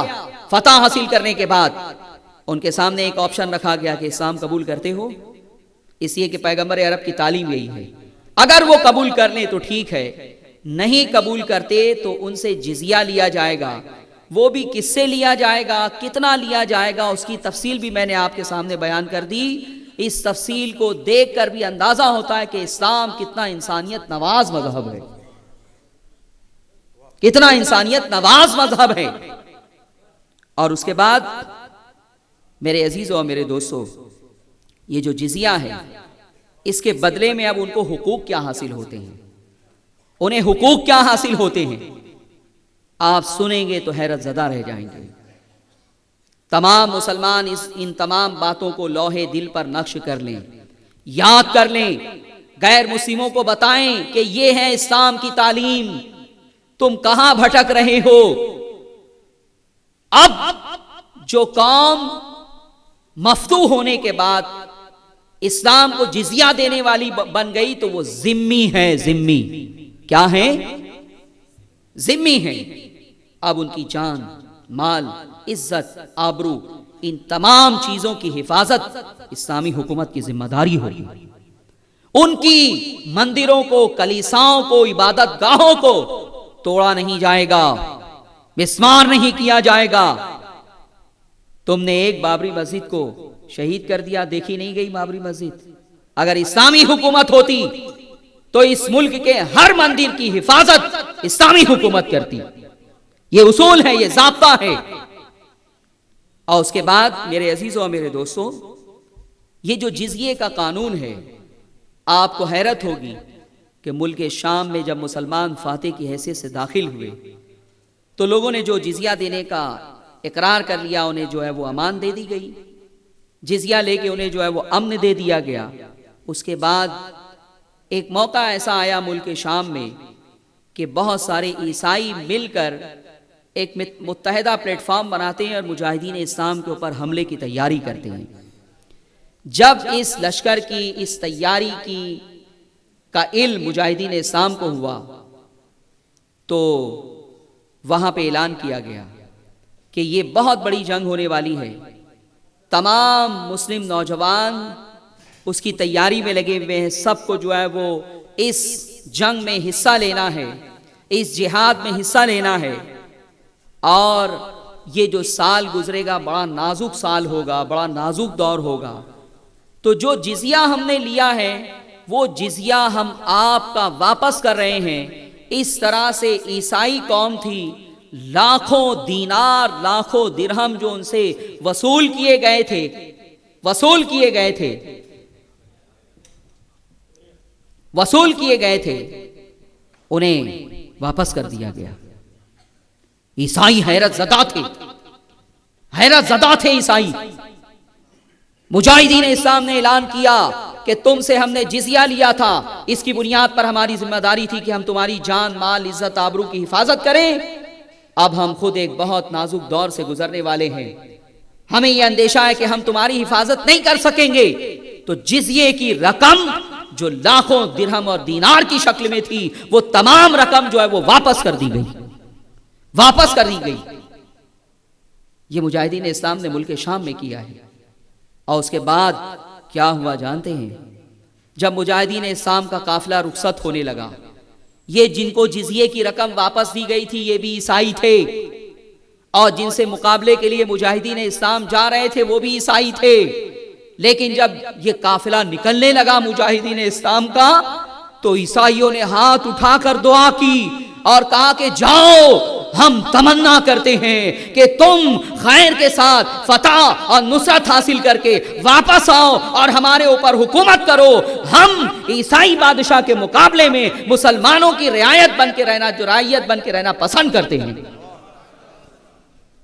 فتح حاصل کرنے کے بعد ان کے سامنے ایک آپشن رکھا گیا کہ اسلام قبول کرتے ہو؟ اس لیے کہ پیغمبر عرب کی تعلیم یہی ہے، اگر وہ قبول کر لیں تو ٹھیک ہے، نہیں قبول کرتے تو ان سے جزیہ لیا جائے گا۔ وہ بھی کس سے لیا جائے گا، کتنا لیا جائے گا، اس کی تفصیل بھی میں نے آپ کے سامنے بیان کر دی۔ اس تفصیل کو دیکھ کر بھی اندازہ ہوتا ہے کہ اسلام کتنا انسانیت نواز مذہب ہے، کتنا انسانیت نواز مذہب ہے۔ اور اس کے بعد میرے عزیزوں اور میرے دوستوں، یہ جو جزیہ ہے، اس کے بدلے میں اب ان کو حقوق کیا حاصل ہوتے ہیں، انہیں حقوق کیا حاصل ہوتے ہیں، آپ سنیں گے تو حیرت زدہ رہ جائیں گے۔ تمام مسلمان ان تمام باتوں کو لوہے دل پر نقش کر لیں، یاد کر لیں، غیر مسلموں کو بتائیں کہ یہ ہے اسلام کی تعلیم، تم کہاں بھٹک رہے ہو۔ اب جو قوم مفتوح ہونے کے بعد اسلام کو جزیہ دینے والی بن گئی تو وہ ذمی ہے، ذمی کیا ہے؟ ذمی ہے۔ اب ان کی جان، مال، عزت، آبرو، ان تمام چیزوں کی حفاظت اسلامی حکومت کی ذمہ داری ہوگی۔ ان کی مندروں کو، کلیساؤں کو، عبادت گاہوں کو توڑا نہیں جائے گا، مسمار نہیں کیا جائے گا۔ تم نے ایک بابری مسجد کو شہید کر دیا، دیکھی نہیں گئی بابری مسجد؟ اگر اسلامی حکومت ہوتی تو اس ملک کے ہر مندر کی حفاظت اسلامی حکومت کرتی۔ یہ اصول ہے، یہ ضابطہ ہے۔ اور اس کے بعد میرے عزیزوں اور میرے دوستوں، یہ جو جزیے کا قانون ہے، آپ کو حیرت ہوگی کہ ملک شام میں جب مسلمان فاتح کی حیثیت سے داخل ہوئے تو لوگوں نے جو جزیہ دینے کا اقرار کر لیا، انہیں جو ہے وہ امان دے دی گئی، جزیہ لے کے انہیں جو ہے وہ امن دے دیا گیا۔ اس کے بعد ایک موقع ایسا آیا ملک شام میں کہ بہت سارے عیسائی مل کر ایک متحدہ پلیٹ فارم بناتے ہیں اور مجاہدین اسلام کے اوپر حملے کی تیاری کرتے ہیں۔ جب اس لشکر کی، اس تیاری کا علم مجاہدین اسلام کو ہوا تو وہاں پہ اعلان کیا گیا کہ یہ بہت بڑی جنگ ہونے والی ہے، تمام مسلم نوجوان اس کی تیاری میں لگے ہوئے ہیں، سب کو جو ہے وہ اس جنگ میں حصہ لینا ہے، اس جہاد میں حصہ لینا ہے۔ اور یہ جو سال گزرے گا بڑا نازک سال ہوگا، بڑا نازک دور ہوگا، تو جو جزیہ ہم نے لیا ہے وہ جزیہ ہم آپ کا واپس کر رہے ہیں۔ اس طرح سے عیسائی قوم تھی، لاکھوں دینار لاکھوں درہم جو ان سے وصول کیے گئے تھے انہیں واپس کر دیا گیا۔ عیسائی حیرت زدہ تھے عیسائی۔ مجاہدین اسلام نے اعلان کیا کہ تم سے ہم نے جزیہ لیا تھا، اس کی بنیاد پر ہماری ذمہ داری تھی کہ ہم تمہاری جان مال عزت آبرو کی حفاظت کریں۔ اب ہم خود ایک بہت نازک دور سے گزرنے والے ہیں، ہمیں یہ اندیشہ ہے کہ ہم تمہاری حفاظت نہیں کر سکیں گے، تو جزیے کی رقم جو لاکھوں درہم اور دینار کی شکل میں تھی وہ تمام رقم جو ہے وہ واپس کر دی گئی۔ یہ مجاہدین اسلام نے ملک شام میں کیا ہے۔ اور اس کے بعد کیا ہوا جانتے ہیں؟ جب مجاہدین اسلام کا قافلہ رخصت ہونے لگا، یہ جن کو جزیے کی رقم واپس دی گئی تھی یہ بھی عیسائی تھے، اور جن سے مقابلے کے لیے مجاہدین اسلام جا رہے تھے وہ بھی عیسائی تھے۔ لیکن جب یہ قافلہ نکلنے لگا مجاہدین اسلام کا، تو عیسائیوں نے ہاتھ اٹھا کر دعا کی اور کہا کہ جاؤ، ہم تمنا کرتے ہیں کہ تم خیر کے ساتھ فتح اور نصرت حاصل کر کے واپس آؤ اور ہمارے اوپر حکومت کرو۔ ہم عیسائی بادشاہ کے مقابلے میں مسلمانوں کی رعایت بن کے رہنا پسند کرتے ہیں۔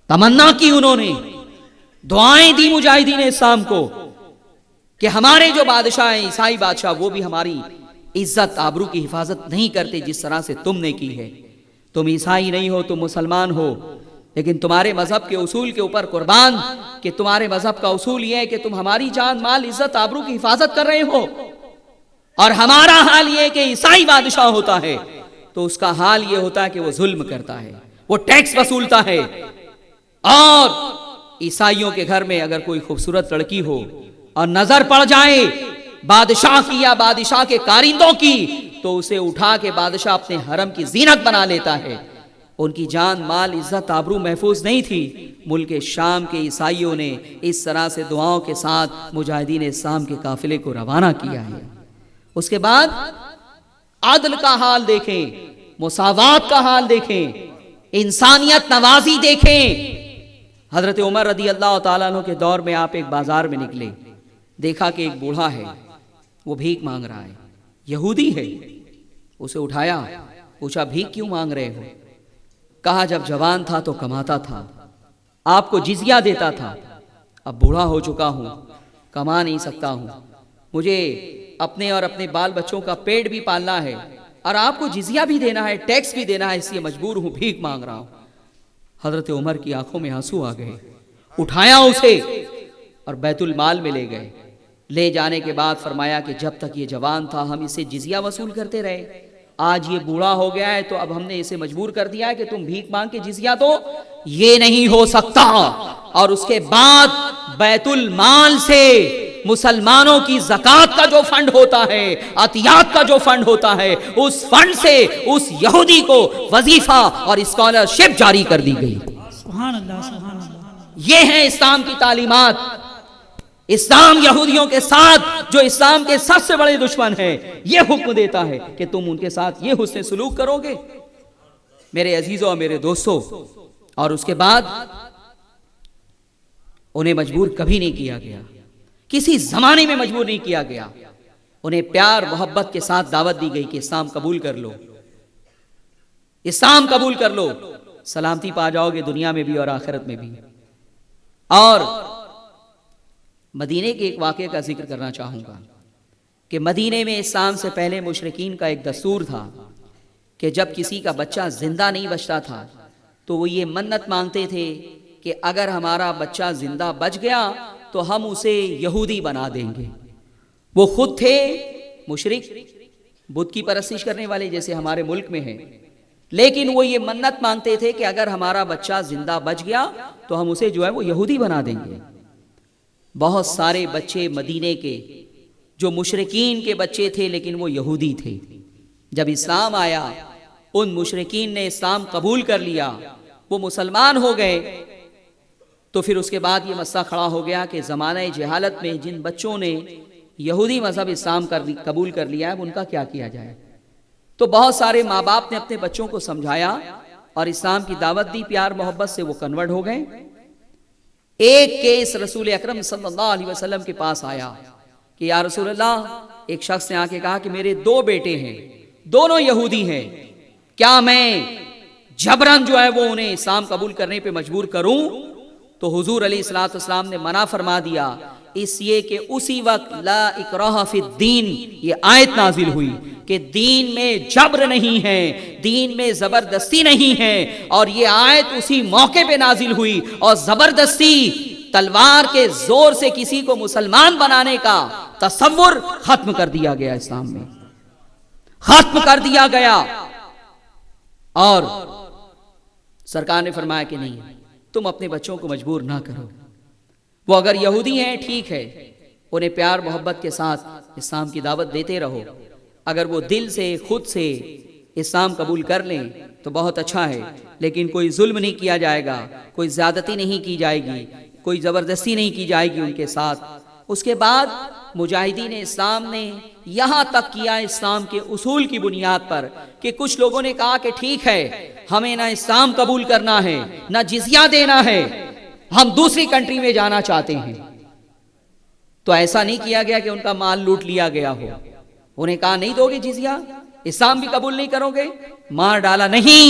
تمنا کی انہوں نے، دعائیں دی مجاہدین اسلام کو کہ ہمارے جو بادشاہ ہیں عیسائی بادشاہ وہ بھی ہماری عزت آبرو کی حفاظت نہیں کرتے جس طرح سے تم نے کی ہے۔ تم عیسائی نہیں ہو، تم مسلمان ہو، لیکن تمہارے مذہب کے اصول کے اوپر قربان کہ تمہارے مذہب کا اصول یہ ہے کہ تم ہماری جان مال عزت آبرو کی حفاظت کر رہے ہو، اور ہمارا حال یہ ہے کہ عیسائی بادشاہ ہوتا ہے تو اس کا حال یہ ہوتا ہے کہ وہ ظلم کرتا ہے، وہ ٹیکس وصولتا ہے، اور عیسائیوں کے گھر میں اگر کوئی خوبصورت لڑکی ہو اور نظر پڑ جائے بادشاہ کی یا بادشاہ کے کارندوں کی تو اسے اٹھا کے بادشاہ اپنے حرم کی زینت بنا لیتا ہے۔ ان کی جان مال عزت آبرو محفوظ نہیں تھی۔ ملک شام کے عیسائیوں نے اس طرح سے دعاؤں کے ساتھ مجاہدین اسلام کے قافلے کو روانہ کیا ہے۔ اس کے بعد عدل کا حال دیکھیں، مساوات کا حال دیکھیں، انسانیت نوازی دیکھیں۔ حضرت عمر رضی اللہ تعالیٰ عنہ کے دور میں آپ ایک بازار میں نکلے، دیکھا کہ ایک بوڑھا ہے، وہ بھیک مانگ رہا ہے، یہودی ہے۔ اسے اٹھایا، پوچھا بھیک کیوں مانگ رہے ہو؟ کہا جب جوان تھا تو کماتا تھا، آپ کو جزیہ دیتا تھا، اب بوڑھا ہو چکا ہوں، کما نہیں سکتا ہوں، مجھے اپنے اور اپنے بال بچوں کا پیٹ بھی پالنا ہے اور آپ کو جزیہ بھی دینا ہے، ٹیکس بھی دینا ہے، اس لیے مجبور ہوں، بھیک مانگ رہا ہوں۔ حضرت عمر کی آنکھوں میں آنسو آ گئے، اٹھایا اسے اور بیت المال میں لے گئے۔ لے جانے کے بعد فرمایا کہ جب تک یہ جوان تھا ہم اسے جزیہ وصول کرتے رہے، آج یہ بوڑھا ہو گیا ہے تو اب ہم نے اسے مجبور کر دیا ہے کہ تم بھیک مانگ کے جزیہ دو، یہ نہیں ہو سکتا۔ اور اس کے بعد بیت المال سے مسلمانوں کی زکوٰۃ کا جو فنڈ ہوتا ہے، عطیات کا جو فنڈ ہوتا ہے، اس فنڈ سے اس یہودی کو وظیفہ اور اسکالرشپ جاری کر دی گئی۔ سبحان اللہ، سبحان اللہ۔ یہ ہیں اسلام کی تعلیمات۔ اسلام یہودیوں کے ساتھ جو اسلام کے سب سے بڑے دشمن ہیں یہ حکم دیتا ہے کہ تم ان کے ساتھ یہ حسن سلوک کرو گے۔ میرے عزیزوں اور میرے دوستوں، اور اس کے بعد انہیں مجبور کبھی نہیں کیا گیا، کسی زمانے میں مجبور نہیں کیا گیا، انہیں پیار محبت کے ساتھ دعوت دی گئی کہ اسلام قبول کر لو، اسلام قبول کر لو، سلامتی پا جاؤ گے دنیا میں بھی اور آخرت میں بھی۔ اور مدینے کے ایک واقعے کا ذکر کرنا چاہوں گا کہ مدینے میں اسلام سے پہلے مشرکین کا ایک دستور تھا کہ جب کسی کا بچہ زندہ نہیں بچتا تھا تو وہ یہ منت مانگتے تھے کہ اگر ہمارا بچہ زندہ بچ گیا تو ہم اسے یہودی بنا دیں گے۔ وہ خود تھے مشرک، بت کی پرستش کرنے والے جیسے ہمارے ملک میں ہیں، لیکن وہ یہ منت مانگتے تھے کہ اگر ہمارا بچہ زندہ بچ گیا تو ہم اسے جو ہے وہ یہودی بنا دیں گے۔ بہت سارے بچے مدینے کے جو مشرکین کے بچے تھے لیکن وہ یہودی تھے، جب اسلام آیا ان مشرکین نے اسلام قبول کر لیا، وہ مسلمان ہو گئے، تو پھر اس کے بعد یہ مسئلہ کھڑا ہو گیا کہ زمانہ جہالت میں جن بچوں نے یہودی مذہب اسلام قبول کر لیا ہے ان کا کیا کیا جائے. تو بہت سارے ماں باپ نے اپنے بچوں کو سمجھایا اور اسلام کی دعوت دی, پیار محبت سے وہ کنورٹ ہو گئے. ایک کیس رسول اکرم صلی اللہ علیہ وسلم کے پاس آیا کہ یا رسول اللہ, ایک شخص نے آ کے کہا کہ میرے 2 بیٹے ہیں, دونوں یہودی ہیں, کیا میں جبرن جو ہے وہ انہیں اسلام قبول کرنے پہ مجبور کروں؟ تو حضور علیہ الصلوۃ والسلام نے منع فرما دیا, اس لیے کہ اسی وقت لا اکراہ فی الدین یہ آیت نازل ہوئی کہ دین میں جبر نہیں ہے, دین میں زبردستی نہیں ہے. اور یہ آیت اسی موقع پہ نازل ہوئی اور زبردستی تلوار کے زور سے کسی کو مسلمان بنانے کا تصور ختم کر دیا گیا, اسلام میں ختم کر دیا گیا. اور سرکار نے فرمایا کہ نہیں, تم اپنے بچوں کو مجبور نہ کرو, وہ اگر یہودی ہیں ٹھیک ہے, انہیں پیار محبت کے ساتھ اسلام کی دعوت دیتے رہو. اگر وہ دل سے خود سے اسلام قبول کر لیں تو بہت اچھا ہے, لیکن کوئی ظلم نہیں کیا جائے گا, کوئی زیادتی نہیں کی جائے گی, کوئی زبردستی نہیں کی جائے گی ان کے ساتھ. اس کے بعد مجاہدین اسلام نے یہاں تک کیا اسلام کے اصول کی بنیاد پر کہ کچھ لوگوں نے کہا کہ ٹھیک ہے, ہمیں نہ اسلام قبول کرنا ہے نہ جزیہ دینا ہے, ہم دوسری کنٹری میں جانا چاہتے ہیں. تو ایسا نہیں کیا گیا کہ ان کا مال لوٹ لیا گیا ہو. انہیں کہا نہیں دو گے جزیہ, اسلام بھی قبول نہیں کرو گے, مار ڈالا نہیں.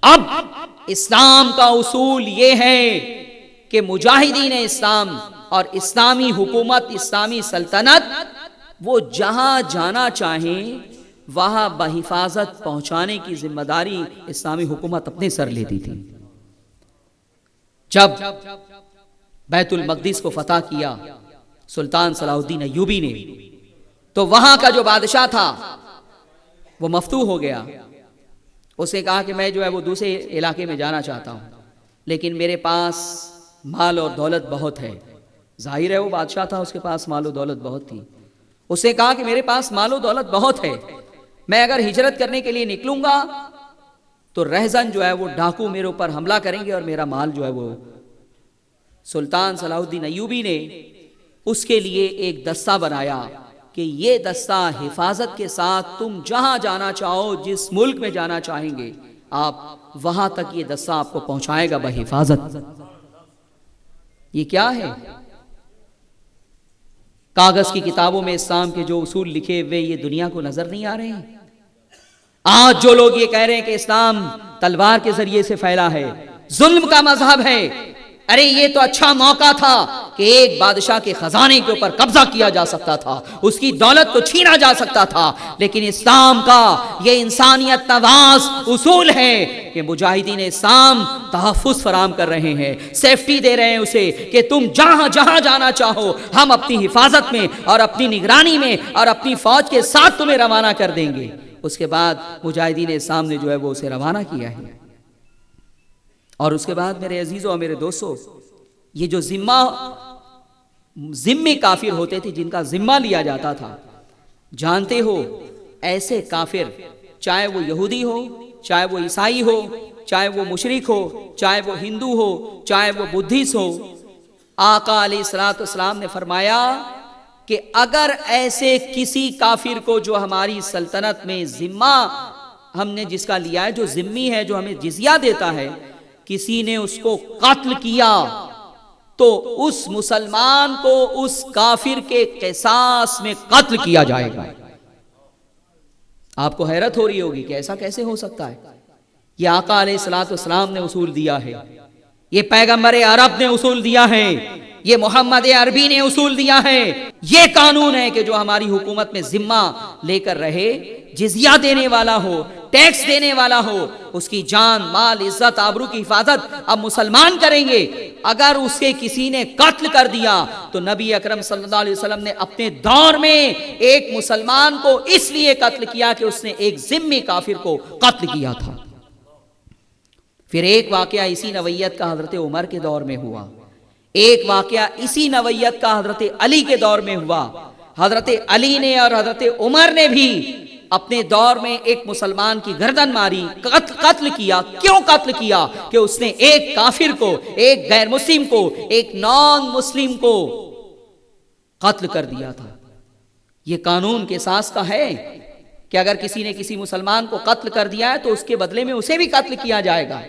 اب اسلام کا اصول یہ ہے کہ مجاہدین اسلام اور اسلامی حکومت, اسلامی سلطنت وہ جہاں جانا چاہیں وہاں بحفاظت پہنچانے کی ذمہ داری اسلامی حکومت اپنے سر لیتی تھی. جب بیت المقدس کو فتح کیا سلطان صلاح الدین ایوبی نے, تو وہاں کا جو بادشاہ تھا وہ مفتوح ہو گیا. اس نے کہا کہ میں جو ہے وہ دوسرے علاقے میں جانا چاہتا ہوں, لیکن میرے پاس مال اور دولت بہت ہے. ظاہر ہے وہ بادشاہ تھا, اس کے پاس مال و دولت بہت تھی. اس نے کہا کہ میرے پاس مال و دولت بہت ہے, میں اگر ہجرت کرنے کے لیے نکلوں گا تو رہزن جو ہے وہ ڈاکو میرے اوپر حملہ کریں گے اور میرا مال جو ہے وہ. سلطان صلاح الدین ایوبی نے اس کے لیے ایک دستہ بنایا کہ یہ دستہ حفاظت کے ساتھ تم جہاں جانا چاہو, جس ملک میں جانا چاہیں گے آپ, وہاں تک یہ دستہ آپ کو پہنچائے گا بحفاظت. یہ کیا ہے؟ کاغذ کی کتابوں میں اسلام کے جو اصول لکھے ہوئے یہ دنیا کو نظر نہیں آ رہے ہیں. آج جو لوگ یہ کہہ رہے ہیں کہ اسلام تلوار کے ذریعے سے پھیلا ہے, ظلم کا مذہب ہے, ارے یہ تو اچھا موقع تھا کہ ایک بادشاہ کے خزانے کے اوپر قبضہ کیا جا سکتا تھا, اس کی دولت کو چھینا جا سکتا تھا. لیکن اسلام کا یہ انسانیت نواز اصول ہے کہ مجاہدین اسلام تحفظ فراہم کر رہے ہیں, سیفٹی دے رہے ہیں اسے کہ تم جہاں جہاں جانا چاہو ہم اپنی حفاظت میں اور اپنی نگرانی میں اور اپنی فوج کے ساتھ تمہیں روانہ کر دیں گے. اس کے بعد مجاہدین اسلام نے جو ہے وہ اسے روانہ کیا ہے. اور اس کے بعد میرے عزیزوں اور میرے دوستوں, یہ جو ذمے کافر ہوتے تھے جن کا ذمہ لیا جاتا تھا, جانتے ہو ایسے کافر, چاہے وہ یہودی ہو, چاہے وہ عیسائی ہو, چاہے وہ مشرک ہو, چاہے وہ ہندو ہو, چاہے وہ بدھسٹ ہو, آقا علیہ الصلوۃ والسلام نے فرمایا کہ اگر ایسے کسی کافر کو جو ہماری سلطنت میں ذمہ ہم نے جس کا لیا ہے, جو ذمی ہے, جو ہمیں جزیہ دیتا ہے, کسی نے اس کو قتل کیا تو اس مسلمان کو اس کافر کے قصاص میں قتل کیا جائے گا. آپ کو حیرت ہو رہی ہوگی کہ ایسا کیسے ہو سکتا ہے. یہ آقا علیہ الصلوۃ والسلام نے اصول دیا ہے, یہ پیغمبر عرب نے اصول دیا ہے, یہ محمد عربی نے اصول دیا ہے. یہ قانون ہے کہ جو ہماری حکومت میں ذمہ لے کر رہے, جزیہ دینے والا ہو, ٹیکس دینے والا ہو, اس کی جان, مال, عزت, آبرو کی حفاظت اب مسلمان کریں گے. اگر اس کے کسی نے قتل کر دیا تو نبی اکرم صلی اللہ علیہ وسلم نے اپنے دور میں ایک مسلمان کو اس لیے قتل کیا کہ اس نے ایک ذمی کافر کو قتل کیا تھا. پھر ایک واقعہ اسی نوعیت کا حضرت عمر کے دور میں ہوا, ایک واقعہ اسی نوعیت کا حضرت علی کے دور میں ہوا. حضرت علی نے اور حضرت عمر نے بھی اپنے دور میں ایک مسلمان کی گردن ماری، قتل کیا. کیوں قتل کیا؟ کہ اس نے ایک کافر کو، ایک غیر مسلم کو، ایک نان مسلم کو قتل کر دیا تھا. یہ قانون قصاص کا ہے کہ اگر کسی نے کسی مسلمان کو قتل کر دیا ہے تو اس کے بدلے میں اسے بھی قتل کیا جائے گا.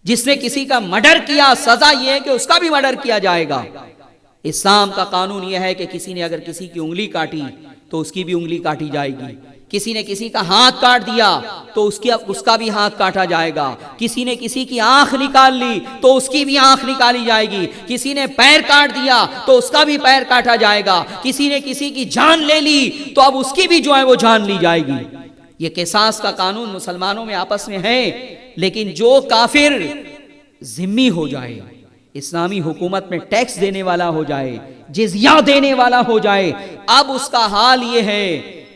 جس نے کسی کا مرڈر کیا، سزا یہ ہے کہ اس کا بھی مرڈر کیا جائے گا. اسلام کا قانون یہ ہے کہ کسی نے اگر کسی کی انگلی کاٹی تو اس کی بھی انگلی کاٹی جائے گی. کسی نے کسی کا ہاتھ کاٹ دیا تو اس کا بھی ہاتھ کاٹا جائے گا. کسی نے کسی کی آنکھ نکال لی تو اس کی بھی آنکھ نکالی جائے گی. کسی نے پیر کاٹ دیا تو اس کا بھی پیر کاٹا جائے گا. کسی نے کسی کی جان لے لی تو اب اس کی بھی جو ہے وہ جان لی جائے گی. یہ قصاص کا قانون مسلمانوں میں آپس میں ہے. لیکن جو کافر ذمہ ہو جائے، اسلامی حکومت میں ٹیکس دینے والا ہو جائے، جزیہ دینے والا ہو جائے، اب اس کا حال یہ ہے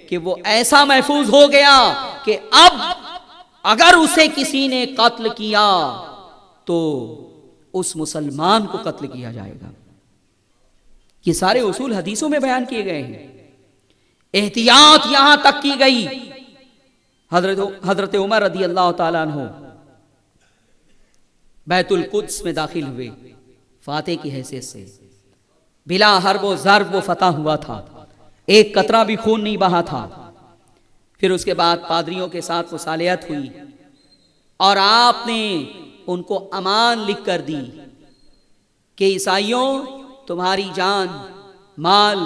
کہ وہ ایسا محفوظ ہو گیا کہ اب اگر اسے کسی نے قتل کیا تو اس مسلمان کو قتل کیا جائے گا. یہ سارے اصول حدیثوں میں بیان کیے گئے ہیں. احتیاط یہاں تک کی گئی. حضرت عمر رضی اللہ تعالیٰ عنہ بیت القدس میں داخل ہوئے فاتح کی حیثیت سے. بلا حرب و ضرب وہ فتح ہوا تھا، ایک قطرہ بھی خون نہیں بہا تھا. پھر اس کے بعد پادریوں کے ساتھ مصالحت ہوئی اور آپ نے ان کو امان لکھ کر دی کہ عیسائیوں، تمہاری جان، مال،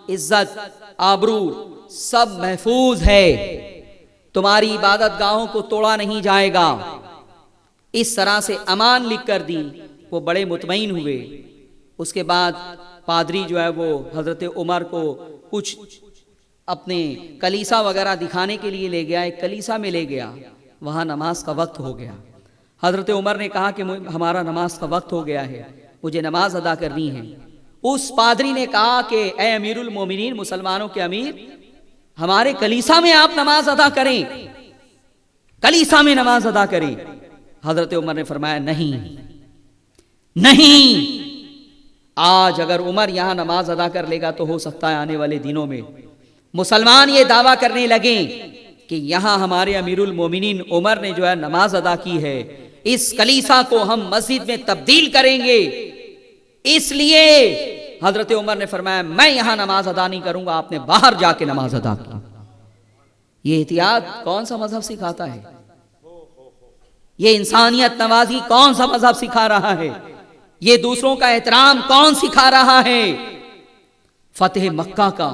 عزت، آبرو سب محفوظ ہے، تمہاری عبادت گاہوں کو توڑا نہیں جائے گا. اس طرح سے امان لکھ کر دی. وہ بڑے مطمئن ہوئے. اس کے بعد پادری جو ہے وہ حضرت عمر کو کچھ اپنے کلیسا وغیرہ دکھانے کے لیے لے گیا. ایک کلیسا میں لے گیا، وہاں نماز کا وقت ہو گیا. حضرت عمر نے کہا کہ ہمارا نماز کا وقت ہو گیا ہے، مجھے نماز ادا کرنی ہے. اس پادری نے کہا کہ اے امیر المومنین، مسلمانوں کے امیر، ہمارے کلیسا میں آپ نماز ادا کریں، کلیسا میں نماز ادا کریں. حضرت عمر نے فرمایا نہیں، آج اگر عمر یہاں نماز ادا کر لے گا تو ہو سکتا ہے آنے والے دنوں میں مسلمان یہ دعویٰ کرنے لگیں کہ یہاں ہمارے امیر المومنین عمر نے جو ہے نماز ادا کی ہے، اس کلیسا کو ہم مسجد میں تبدیل کریں گے. اس لیے حضرت عمر نے فرمایا میں یہاں نماز ادا نہیں کروں گا، آپ نے باہر جا کے نماز ادا کی. یہ احتیاط کون سا مذہب سکھاتا ہے؟ یہ انسانیت نوازی کون سا مذہب سکھا رہا ہے؟ یہ دوسروں کا احترام کون سکھا رہا ہے؟ فتح مکہ کا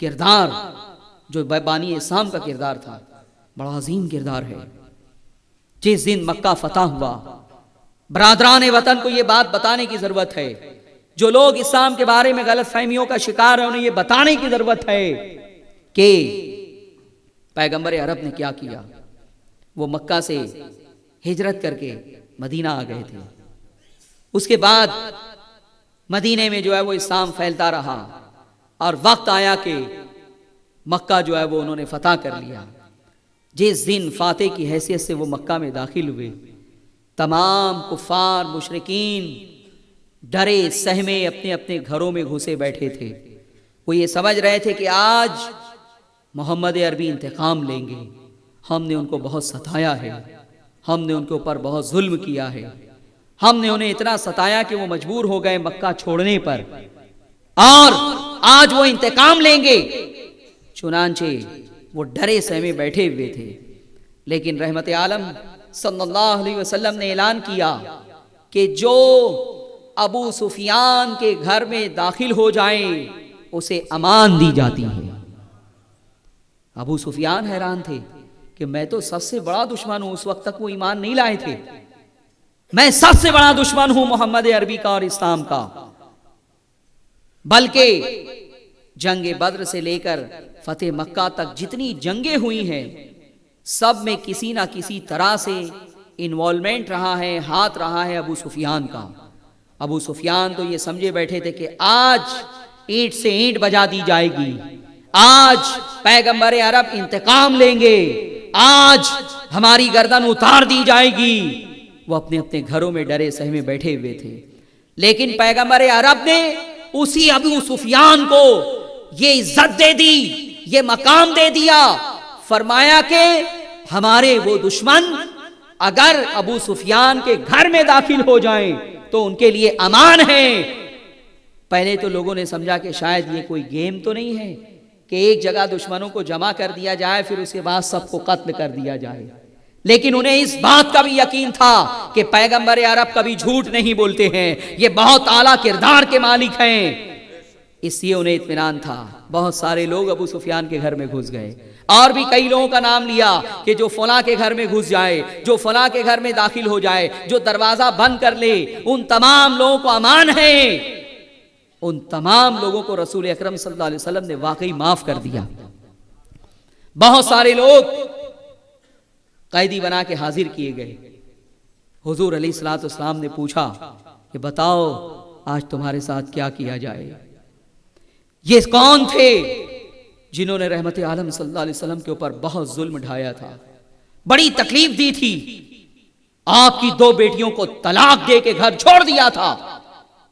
کردار جو بانی اسلام کا کردار تھا، بڑا عظیم کردار ہے. جس دن مکہ فتح ہوا، برادران وطن کو یہ بات بتانے کی ضرورت ہے. جو لوگ اسلام کے بارے میں غلط فہمیوں کا شکار ہیں انہیں یہ بتانے کی ضرورت ہے کہ پیغمبر عرب نے کیا کیا. وہ مکہ سے ہجرت کر کے مدینہ آ گئے تھے. اس کے بعد مدینے میں جو ہے وہ اسلام پھیلتا رہا اور وقت آیا کہ مکہ جو ہے وہ انہوں نے فتح کر لیا. جس دن فاتح کی حیثیت سے وہ مکہ میں داخل ہوئے، تمام کفار مشرکین ڈرے سہمے اپنے اپنے گھروں میں گھسے بیٹھے تھے. وہ یہ سمجھ رہے تھے کہ آج محمد عربی انتقام لیں گے، ہم نے ان کو بہت ستایا ہے، ہم نے ان کے اوپر بہت ظلم کیا ہے، ہم نے انہیں اتنا ستایا کہ وہ مجبور ہو گئے مکہ چھوڑنے پر، اور آج وہ انتقام لیں گے. چنانچہ وہ ڈرے سہمے بیٹھے ہوئے تھے. لیکن رحمت عالم صلی اللہ علیہ وسلم نے اعلان کیا کہ جو ابو سفیان کے گھر میں داخل ہو جائے اسے امان دی جاتی ہے. ابو سفیان حیران تھے کہ میں تو سب سے بڑا دشمن ہوں، اس وقت تک وہ ایمان نہیں لائے تھے، میں سب سے بڑا دشمن ہوں محمد عربی کا اور اسلام کا. بلکہ جنگ بدر سے لے کر فتح مکہ تک جتنی جنگیں ہوئی ہیں سب میں کسی نہ کسی طرح سے انوالومنٹ رہا ہے، ہاتھ رہا ہے ابو سفیان کا. ابو سفیان تو یہ سمجھے بیٹھے تھے کہ آج اینٹ سے اینٹ بجا دی جائے گی، آج پیغمبر عرب انتقام لیں گے، آج ہماری گردن اتار دی جائے گی. وہ اپنے اپنے گھروں میں ڈرے سہمے بیٹھے ہوئے تھے. لیکن پیغمبر عرب نے اسی ابو سفیان کو یہ عزت دے دی، یہ مقام دے دیا فرمایا کہ ہمارے وہ دشمن اگر ابو سفیان کے گھر میں داخل ہو جائیں تو ان کے لیے امان ہے۔ پہلے تو لوگوں نے سمجھا کہ شاید یہ کوئی گیم تو نہیں ہے کہ ایک جگہ دشمنوں کو جمع کر دیا جائے پھر اس کے بعد سب کو قتل کر دیا جائے، لیکن انہیں اس بات کا بھی یقین تھا کہ پیغمبر عرب کبھی جھوٹ نہیں بولتے ہیں، یہ بہت اعلیٰ کردار کے مالک ہیں، اس لیے انہیں اطمینان تھا۔ بہت سارے لوگ ابو سفیان کے گھر میں گھس گئے، اور بھی کئی لوگوں کا نام لیا کہ جو فلاں کے گھر میں گھس جائے، جو فلاں کے گھر میں داخل ہو جائے، جو دروازہ بند کر لے، ان تمام لوگوں کو امان ہے۔ ان تمام لوگوں کو رسول اکرم صلی اللہ علیہ وسلم نے واقعی معاف کر دیا۔ بہت سارے لوگ قیدی بنا کے حاضر کیے گئے۔ حضور علیہ الصلوۃ والسلام نے پوچھا کہ بتاؤ آج تمہارے ساتھ کیا کیا جائے؟ یہ کون تھے جنہوں نے رحمت عالم صلی اللہ علیہ وسلم کے اوپر بہت ظلم ڈھایا تھا، بڑی تکلیف دی تھی، آپ کی 2 بیٹیوں کو طلاق دے کے گھر چھوڑ دیا تھا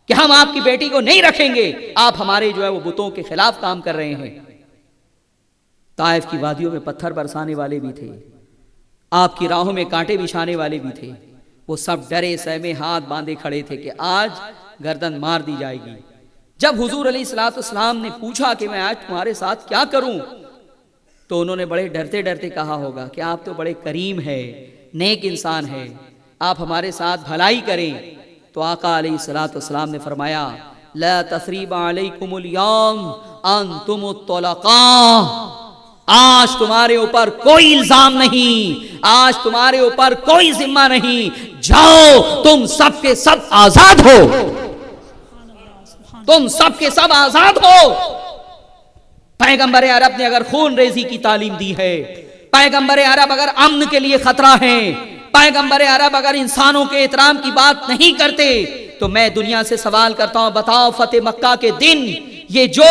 کہ ہم آپ کی بیٹی کو نہیں رکھیں گے، آپ ہمارے جو ہے وہ بتوں کے خلاف کام کر رہے ہیں۔ طائف کی وادیوں میں پتھر برسانے والے بھی تھے، آپ کی راہوں میں کانٹے بچھانے والے بھی تھے، وہ سب ڈرے سہمے ہاتھ باندھے کھڑے تھے کہ آج گردن مار دی جائے گی۔ جب حضور علیہ الصلوۃ والسلام نے پوچھا کہ میں آج تمہارے ساتھ کیا کروں، تو انہوں نے بڑے ڈرتے ڈرتے کہا ہوگا کہ آپ تو بڑے کریم ہے، نیک انسان ہے، آپ ہمارے ساتھ بھلائی کریں۔ تو آقا علیہ الصلوۃ والسلام نے فرمایا لا تثریب علیکم اليوم انتم الطلقاء، آج تمہارے اوپر کوئی الزام نہیں، آج تمہارے اوپر کوئی ذمہ نہیں، جاؤ تم سب کے سب آزاد ہو، تم سب کے سب آزاد ہو۔ پیغمبر عرب نے اگر خون ریزی کی تعلیم دی ہے، پیغمبر عرب اگر امن کے لیے خطرہ ہے، پیغمبر عرب اگر انسانوں کے احترام کی بات نہیں کرتے، تو میں دنیا سے سوال کرتا ہوں بتاؤ فتح مکہ کے دن یہ جو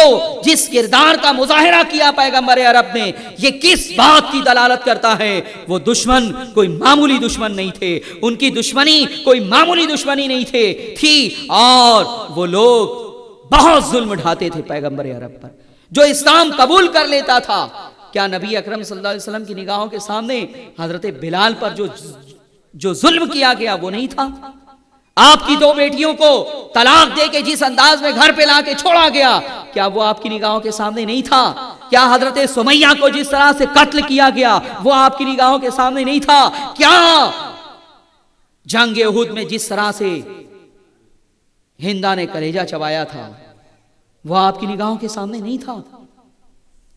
جس کردار کا مظاہرہ کیا پیغمبر عرب نے، یہ کس بات کی دلالت کرتا ہے؟ وہ دشمن کوئی معمولی دشمن نہیں تھے، ان کی دشمنی کوئی معمولی دشمنی نہیں تھی، اور وہ لوگ بہت ظلم ڈھاتے تھے پیغمبر عرب پر۔ جو اسلام قبول کر لیتا تھا، کیا نبی اکرم صلی اللہ علیہ وسلم کی نگاہوں کے سامنے حضرت بلال پر جو ظلم کیا گیا وہ نہیں تھا؟ آپ کی 2 بیٹیوں کو طلاق دے کے جس انداز میں گھر پہ لا کے چھوڑا گیا، کیا وہ آپ کی نگاہوں کے سامنے نہیں تھا؟ کیا حضرت سمیہ کو جس طرح سے قتل کیا گیا وہ آپ کی نگاہوں کے سامنے نہیں تھا؟ کیا جنگ احد میں جس طرح سے ہندا نے کلیجہ چبایا تھا وہ آپ کی نگاہوں کے سامنے نہیں تھا؟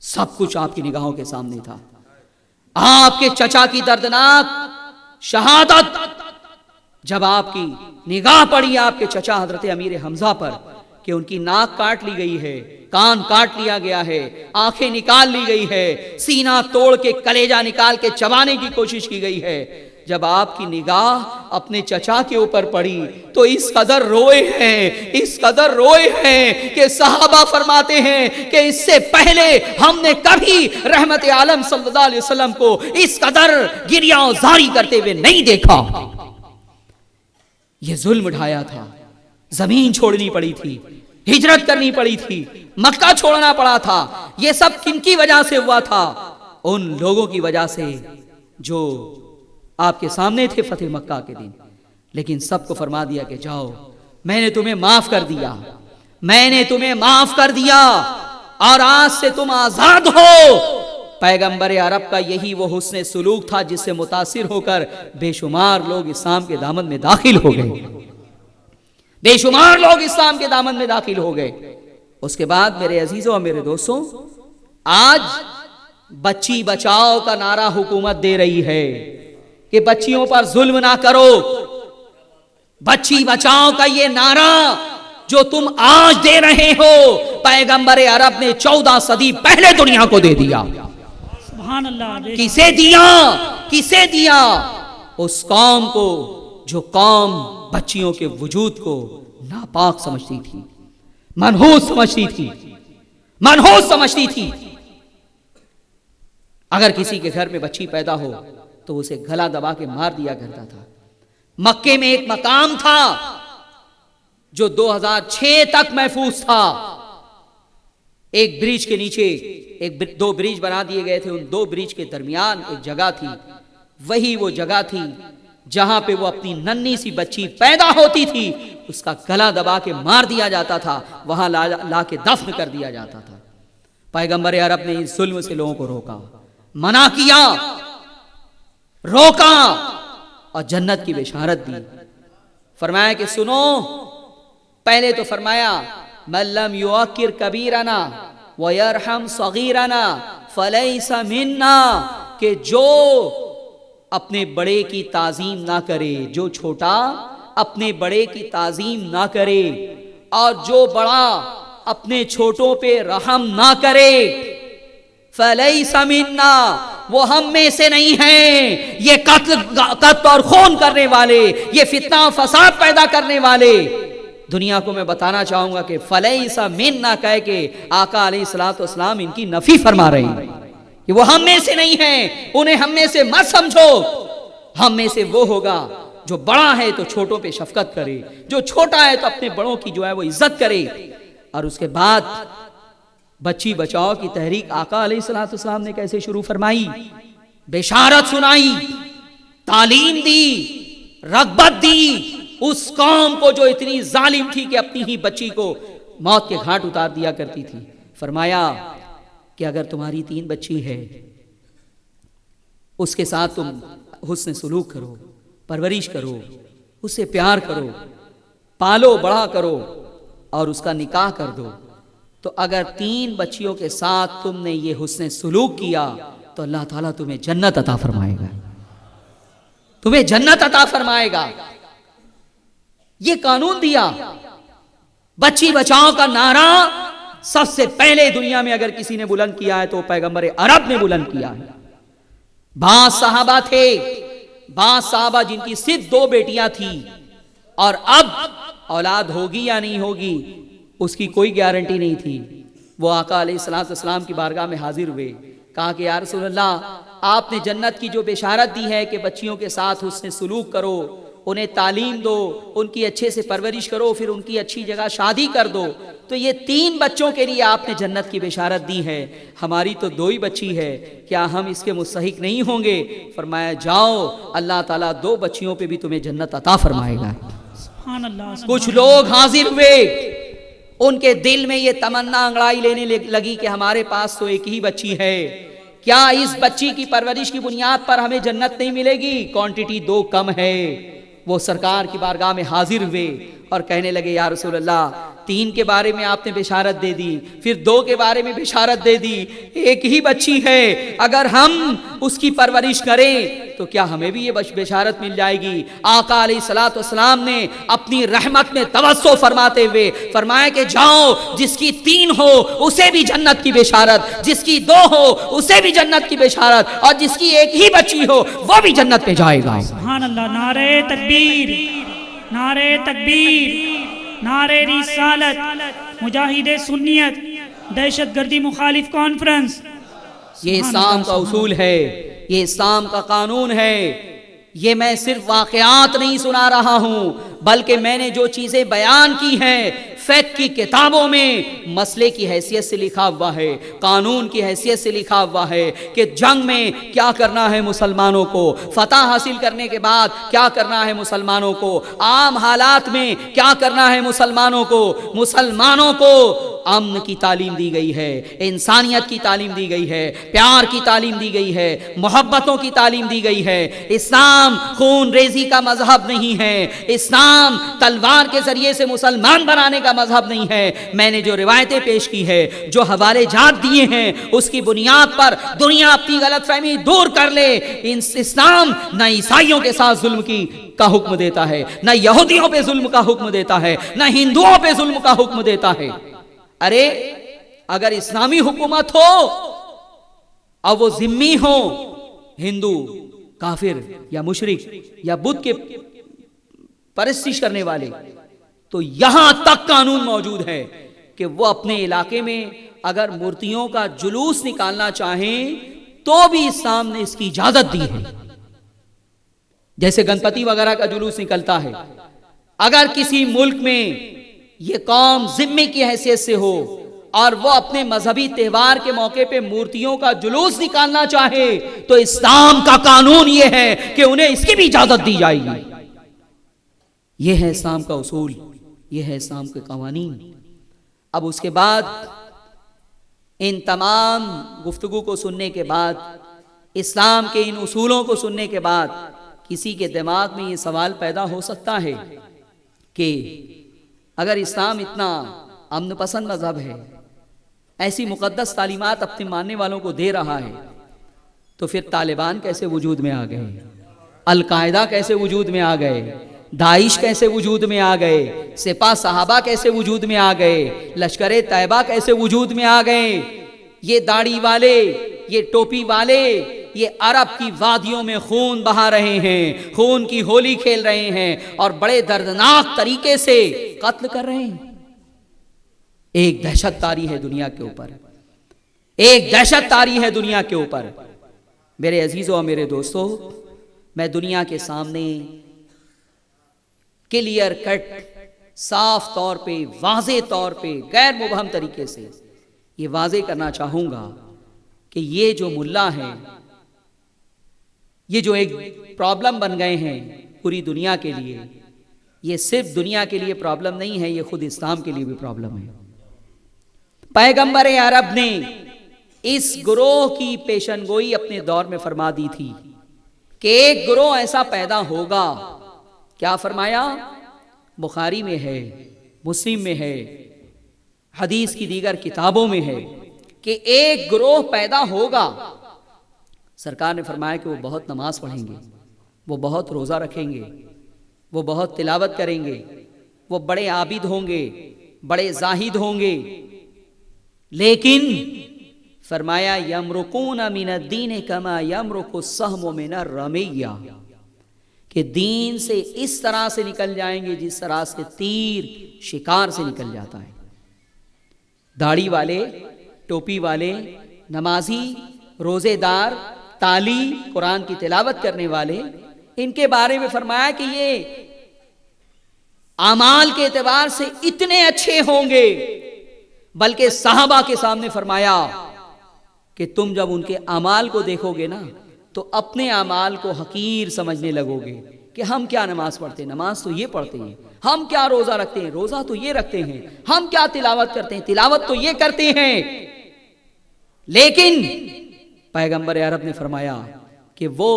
سب کچھ آپ کی نگاہوں کے سامنے تھا۔ آپ کے چچا کی دردناک شہادت، جب آپ کی نگاہ پڑی آپ کے چچا حضرت امیر حمزہ پر کہ ان کی ناک کاٹ لی گئی ہے، کان کاٹ لیا گیا ہے، آنکھیں نکال لی گئی ہے، سینہ توڑ کے کلیجہ نکال کے چبانے کی کوشش کی گئی ہے، جب آپ کی نگاہ اپنے چچا کے اوپر پڑی تو اس قدر روئے ہیں کہ صحابہ فرماتے ہیں کہ اس سے پہلے ہم نے کبھی رحمت عالم صلی اللہ علیہ وسلم کو اس قدر گریہ و زاری کرتے ہوئے نہیں دیکھا۔ یہ ظلم ڈھایا تھا، زمین چھوڑنی پڑی تھی، ہجرت کرنی پڑی تھی، مکہ چھوڑنا پڑا تھا۔ یہ سب کن کی وجہ سے ہوا تھا؟ ان لوگوں کی وجہ سے جو آپ کے سامنے تھے فتح مکہ کے دن، لیکن سب کو فرما دیا کہ جاؤ میں نے تمہیں معاف کر دیا، میں نے تمہیں معاف کر دیا، اور آج سے تم آزاد ہو۔ پیغمبر عرب کا یہی وہ حسن سلوک تھا جس سے متاثر ہو کر بے شمار لوگ اسلام کے دامن میں داخل ہو گئے، بے شمار لوگ اسلام کے دامن میں داخل ہو گئے۔ اس کے بعد میرے عزیزوں اور میرے دوستوں، آج بچی بچاؤ کا نعرہ حکومت دے رہی ہے کہ بچیوں پر ظلم نہ کرو۔ بچی بچاؤ کا یہ نعرہ جو تم آج دے رہے ہو، پیغمبر عرب نے 14 صدی پہلے دنیا کو دے دیا۔ سبحان اللہ۔ کسے دیا؟ اس قوم کو جو قوم بچیوں کے وجود کو ناپاک سمجھتی تھی، منحوس سمجھتی تھی۔ اگر کسی کے گھر میں بچی پیدا ہو تو اسے گلا دبا کے مار دیا کرتا تھا۔ مکے میں ایک مقام تھا جو 2006 تک محفوظ تھا، ایک برج کے نیچے دو برج بنا دیے گئے تھے، ان دو برج کے درمیان ایک جگہ تھی، وہی وہ جگہ تھی جہاں پہ وہ اپنی ننھی سی بچی پیدا ہوتی تھی، اس کا گلا دبا کے مار دیا جاتا تھا، وہاں لا کے دفن کر دیا جاتا تھا۔ پیغمبر عرب نے اس ظلم سے لوگوں کو روکا، منع کیا، روکا اور جنت کی بشارت دی۔ فرمایا کہ سنو، پہلے تو فرمایا من لم یوقر کبیرنا ویرحم صغیرنا فلیس منا، کہ جو اپنے بڑے کی تعظیم نہ کرے، جو چھوٹا اپنے بڑے کی تعظیم نہ کرے، اور جو بڑا اپنے چھوٹوں پہ رحم نہ کرے، فلیس منا، وہ ہم میں سے نہیں ہیں۔ یہ قتل اور خون کرنے والے، یہ فتنہ فساد پیدا کرنے والے، دنیا کو میں بتانا چاہوں گا کہ فلیس منا کہہ کے آقا علیہ الصلوۃ والسلام ان کی نفی فرما رہے ہیں کہ وہ ہم میں سے نہیں ہیں، انہیں ہم میں سے مت سمجھو۔ ہم میں سے وہ ہوگا جو بڑا ہے تو چھوٹوں پہ شفقت کرے، جو چھوٹا ہے تو اپنے بڑوں کی جو ہے وہ عزت کرے۔ اور اس کے بعد بچی بچاؤ کی تحریک آقا علیہ الصلوۃ والسلام نے کیسے شروع فرمائی، بشارت سنائی، تعلیم دی، رغبت دی اس قوم کو جو اتنی ظالم تھی کہ اپنی ہی بچی کو موت کے گھاٹ اتار دیا کرتی تھی۔ فرمایا کہ اگر تمہاری 3 بچی ہے، اس کے ساتھ تم حسن سلوک کرو، پرورش کرو، اس سے پیار کرو، پالو بڑا کرو اور اس کا نکاح کر دو، تو اگر 3 بچیوں کے ساتھ تم نے یہ حسن سلوک کیا تو اللہ تعالیٰ تمہیں جنت عطا فرمائے گا، تمہیں جنت عطا فرمائے گا۔ یہ قانون دیا۔ بچی بچاؤ کا نعرہ سب سے پہلے دنیا میں اگر کسی نے بلند کیا ہے تو پیغمبر عرب نے بلند کیا ہے۔ بعض صحابہ تھے، بعض صحابہ جن کی صرف 2 بیٹیاں تھیں اور اب اولاد ہوگی یا نہیں ہوگی اس کی کوئی گارنٹی نہیں تھی، وہ آقا علیہ الصلوۃ والسلام کی بارگاہ میں حاضر ہوئے، کہا کہ یا رسول اللہ، آپ نے جنت کی جو بشارت دی ہے کہ بچیوں کے ساتھ حسن سلوک کرو، انہیں تعلیم دو، ان کی اچھے سے پرورش کرو، پھر ان کی اچھی جگہ شادی کر دو، تو یہ 3 بچوں کے لیے آپ نے جنت کی بشارت دی ہے، ہماری تو 2 ہی بچی ہے، کیا ہم اس کے مستحق نہیں ہوں گے؟ فرمایا جاؤ، اللہ تعالیٰ 2 بچیوں پہ بھی تمہیں جنت عطا فرمائے گا۔ سبحان اللہ۔ کچھ لوگ حاضر ہوئے، ان کے دل میں یہ تمنا انگڑائی لینے لگی کہ ہمارے پاس تو ایک ہی بچی ہے، کیا اس بچی کی پرورش کی بنیاد پر ہمیں جنت نہیں ملے گی؟ کوانٹٹی 2 کم ہے۔ وہ سرکار کی بارگاہ میں حاضر ہوئے اور کہنے لگے یا رسول اللہ، 3 کے بارے میں آپ نے بشارت دے دی، پھر 2 کے بارے میں بشارت دے دی، ایک ہی بچی ہے، اگر ہم اس کی پرورش کریں تو کیا ہمیں بھی یہ بشارت مل جائے گی؟ آقا علیہ الصلوۃ والسلام نے اپنی رحمت میں توسع فرماتے ہوئے فرمایا کہ جاؤ، جس کی 3 ہو اسے بھی جنت کی بشارت، جس کی 2 ہو اسے بھی جنت کی بشارت، اور جس کی ایک ہی بچی ہو وہ بھی جنت میں جائے گا۔ سبحان اللہ۔ نعرہ تکبیر، نعرہ تکبیر، نعرہ رسالت، مجاہد سنیت، دہشت گردی مخالف کانفرنس۔ یہ اسلام کا اصول ہے، یہ اسلام کا قانون ہے، یہ میں صرف واقعات نہیں سنا رہا ہوں بلکہ میں نے جو چیزیں بیان کی ہیں فقہ کی کتابوں میں مسئلے کی حیثیت سے لکھا ہوا ہے، قانون کی حیثیت سے لکھا ہوا ہے کہ جنگ میں کیا کرنا ہے مسلمانوں کو، فتح حاصل کرنے کے بعد کیا کرنا ہے مسلمانوں کو، عام حالات میں کیا کرنا ہے مسلمانوں کو۔ مسلمانوں کو امن کی تعلیم دی گئی ہے، انسانیت کی تعلیم دی گئی ہے، پیار کی تعلیم دی گئی ہے، محبتوں کی تعلیم دی گئی ہے۔ اسلام خون ریزی کا مذہب نہیں ہے، اسلام تلوار کے ذریعے سے مسلمان بنانے کا مذہب نہیں ہے۔ میں نے جو روایتیں پیش کی ہے، جو حوالے جات دیے ہیں، اس کی بنیاد پر دنیا اپنی غلط فہمی دور کر لے۔ اسلام نہ عیسائیوں کے ساتھ ظلم کا حکم دیتا ہے، نہ یہودیوں پہ ظلم کا حکم دیتا ہے، نہ ہندوؤں پہ ظلم کا حکم دیتا ہے۔ ارے اگر اسلامی حکومت ہو اور وہ ذمی ہو، ہندو، کافر یا مشرک یا بدھ کے پرستش کرنے والے، تو یہاں تک قانون موجود ہے کہ وہ اپنے علاقے میں اگر مورتیوں کا جلوس نکالنا چاہیں تو بھی اسلام نے اس کی اجازت دی ہے۔ جیسے گنپتی وغیرہ کا جلوس نکلتا ہے، اگر کسی ملک میں یہ قوم ذمے کی حیثیت سے ہو اور وہ اپنے مذہبی تہوار کے موقع پہ مورتیوں کا جلوس نکالنا چاہے تو اسلام کا قانون یہ ہے کہ انہیں اس کی بھی اجازت دی جائے گی. یہ ہے اسلام کا اصول، یہ ہے اسلام کے قوانین. اب اس کے بعد ان تمام گفتگو کو سننے کے بعد، اسلام کے ان اصولوں کو سننے کے بعد کسی کے دماغ میں یہ سوال پیدا ہو سکتا ہے کہ اگر اسلام اتنا امن پسند مذہب ہے، ایسی مقدس تعلیمات اپنے ماننے والوں کو دے رہا ہے، تو پھر طالبان کیسے وجود میں آ گئے؟ القاعدہ کیسے وجود میں آ گئے؟ داعش کیسے وجود میں آ گئے؟ سپاہ صحابہ کیسے وجود میں آ گئے؟ لشکر طیبہ کیسے وجود میں آ گئے؟ یہ داڑھی والے، یہ ٹوپی والے، یہ عرب کی وادیوں میں خون بہا رہے ہیں، خون کی ہولی کھیل رہے ہیں اور بڑے دردناک طریقے سے قتل کر رہے ہیں. ایک دہشت طاری ہے دنیا کے اوپر، ایک دہشت طاری ہے دنیا کے اوپر. میرے عزیزوں اور میرے دوستوں، میں دنیا کے سامنے کلیئر کٹ، صاف طور پہ، واضح طور پہ، غیر مبہم طریقے سے یہ واضح کرنا چاہوں گا کہ یہ جو ملا ہیں، یہ جو ایک پرابلم بن گئے ہیں پوری دنیا کے لیے، یہ صرف دنیا کے لیے پرابلم نہیں ہے، یہ خود اسلام کے لیے بھی پرابلم ہے. پیغمبر عرب نے اس گروہ کی پیشن گوئی اپنے دور میں فرما دی تھی کہ ایک گروہ ایسا پیدا ہوگا. کیا فرمایا؟ بخاری میں ہے، مسلم میں ہے، حدیث کی دیگر کتابوں میں ہے کہ ایک گروہ پیدا ہوگا. سرکار نے فرمایا کہ وہ بہت نماز پڑھیں گے، وہ بہت روزہ رکھیں گے، وہ بہت تلاوت کریں گے، وہ بڑے عابد ہوں گے، بڑے زاہد ہوں گے، لیکن فرمایا یمرقون من الدین کما یمرق السهم من الرمیہ، کہ دین سے اس طرح سے نکل جائیں گے جس طرح سے تیر شکار سے نکل جاتا ہے. داڑھی والے، ٹوپی والے، نمازی، روزے دار، تالی، قرآن کی تلاوت کرنے والے، ان کے بارے میں فرمایا کہ یہ اعمال کے اعتبار سے اتنے اچھے ہوں گے، بلکہ صحابہ کے سامنے فرمایا کہ تم جب ان کے اعمال کو دیکھو گے نا تو اپنے اعمال کو حقیر سمجھنے لگو گے کہ ہم کیا نماز پڑھتے ہیں، نماز تو یہ پڑھتے ہیں، ہم کیا روزہ رکھتے ہیں، روزہ تو یہ رکھتے ہیں، ہم کیا تلاوت کرتے ہیں، تلاوت تو یہ کرتے ہیں. لیکن پیغمبر عرب نے فرمایا کہ وہ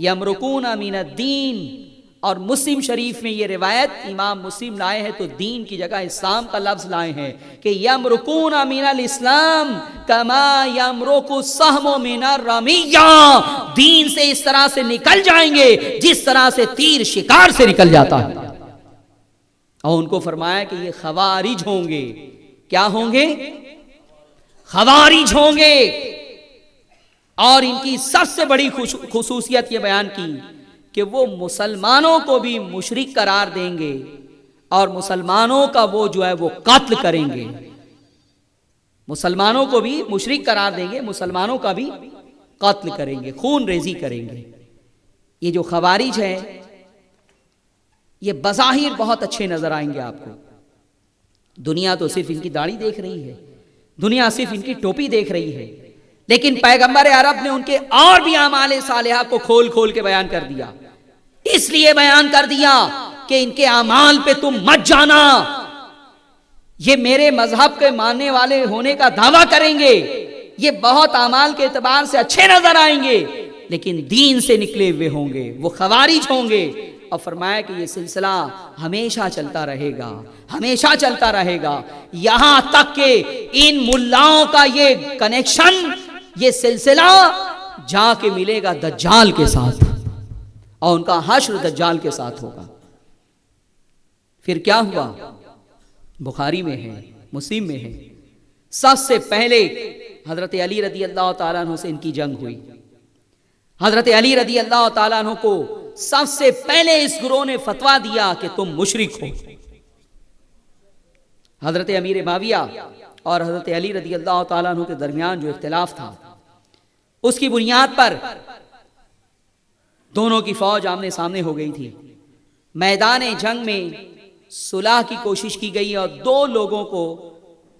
یمرقون من الدین، اور مسلم شریف میں یہ روایت امام مسلم لائے ہیں تو دین کی جگہ اسلام کا لفظ لائے ہیں کہ یمرقون من الاسلام کما یمرق السهم من الرمیہ، دین سے اس طرح سے نکل جائیں گے جس طرح سے تیر شکار سے نکل جاتا ہے. اور ان کو فرمایا کہ یہ خوارج ہوں گے. کیا ہوں گے؟ خوارج ہوں گے. اور ان کی سب سے بڑی خصوصیت یہ بیان کی کہ وہ مسلمانوں کو بھی مشرک قرار دیں گے اور مسلمانوں کا وہ جو ہے وہ قتل کریں گے. مسلمانوں کو بھی مشرک قرار دیں گے، مسلمانوں کا بھی قتل کریں گے، خون ریزی کریں گے. یہ جو خوارج ہے یہ بظاہر بہت اچھے نظر آئیں گے آپ کو. دنیا تو صرف ان کی داڑھی دیکھ رہی ہے، دنیا صرف ان کی ٹوپی دیکھ رہی ہے، لیکن پیغمبر عرب نے ان کے اور بھی اعمال صالحہ کو کھول کھول کے بیان کر دیا. اس لیے بیان کر دیا کہ ان کے اعمال پہ تم مت جانا. یہ میرے مذہب کے ماننے والے ہونے کا دعویٰ کریں گے، یہ بہت اعمال کے اعتبار سے اچھے نظر آئیں گے، لیکن دین سے نکلے ہوئے ہوں گے، وہ خوارج ہوں گے. اور فرمایا کہ یہ سلسلہ ہمیشہ چلتا رہے گا، ہمیشہ چلتا رہے گا، یہاں تک کہ ان ملاؤں کا یہ کنیکشن، یہ سلسلہ جا کے ملے گا دجال کے ساتھ، اور ان کا حشر دجال کے ساتھ ہوگا. پھر کیا ہوا؟ بخاری میں ہے، مسلم میں ہے. سب سے پہلے حضرت علی رضی اللہ تعالیٰ عنہ سے ان کی جنگ ہوئی. حضرت علی رضی اللہ تعالیٰ عنہ کو سب سے پہلے اس گروہ نے فتویٰ دیا کہ تم مشرک ہو. حضرت امیر معاویہ اور حضرت علی رضی اللہ تعالیٰ عنہ کے درمیان جو اختلاف تھا، اس کی بنیاد پر دونوں کی فوج آمنے سامنے ہو گئی تھی. میدان جنگ میں صلح کی کوشش کی گئی اور دو لوگوں کو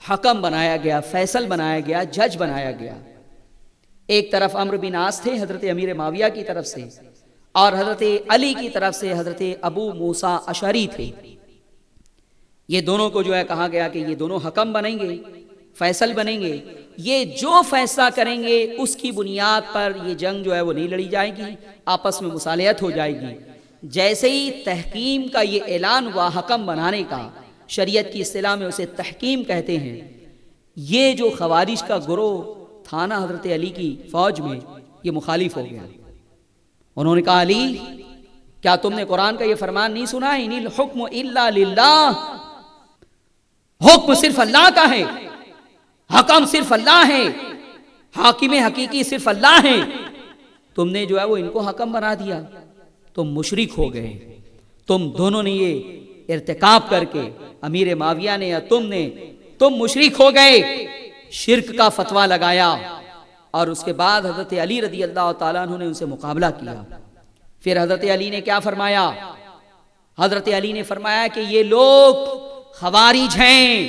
حکم بنایا گیا، فیصل بنایا گیا، جج بنایا گیا۔ ایک طرف عمرو بن عاص تھے حضرت امیر معاویہ کی طرف سے، اور حضرت علی کی طرف سے حضرت ابو موسیٰ اشعری تھے۔ یہ دونوں کو جو ہے کہا گیا کہ یہ دونوں حکم بنیں گے، فیصل بنیں گے، یہ جو فیصلہ کریں گے اس کی بنیاد پر یہ جنگ جو ہے وہ نہیں لڑی جائے گی، آپس میں مصالحت ہو جائے گی۔ جیسے ہی تحکیم کا یہ اعلان ہوا، حکم بنانے کا، شریعت کی اصطلاح میں اسے تحکیم کہتے ہیں، یہ جو خوارج کا گروہ تھا نا حضرت علی کی فوج میں، یہ مخالف ہو گیا۔ انہوں نے کہا علی کیا تم نے قرآن کا یہ فرمان نہیں سنا ہے، ان الحکم الا للہ، حکم صرف اللہ کا ہے، حکم صرف اللہ ہے، حاکم حقیقی صرف اللہ ہے، تم نے جو ہے وہ ان کو حکم بنا دیا، تم مشرک ہو گئے۔ تم دونوں نے یہ ارتکاب کر کے، امیر معاویہ نے یا تم مشرک ہو گئے، شرک کا فتویٰ لگایا۔ اور اس کے بعد حضرت علی رضی اللہ تعالیٰ عنہ نے ان سے مقابلہ کیا۔ پھر حضرت علی نے کیا فرمایا؟ حضرت علی نے فرمایا کہ یہ لوگ خوارج ہیں،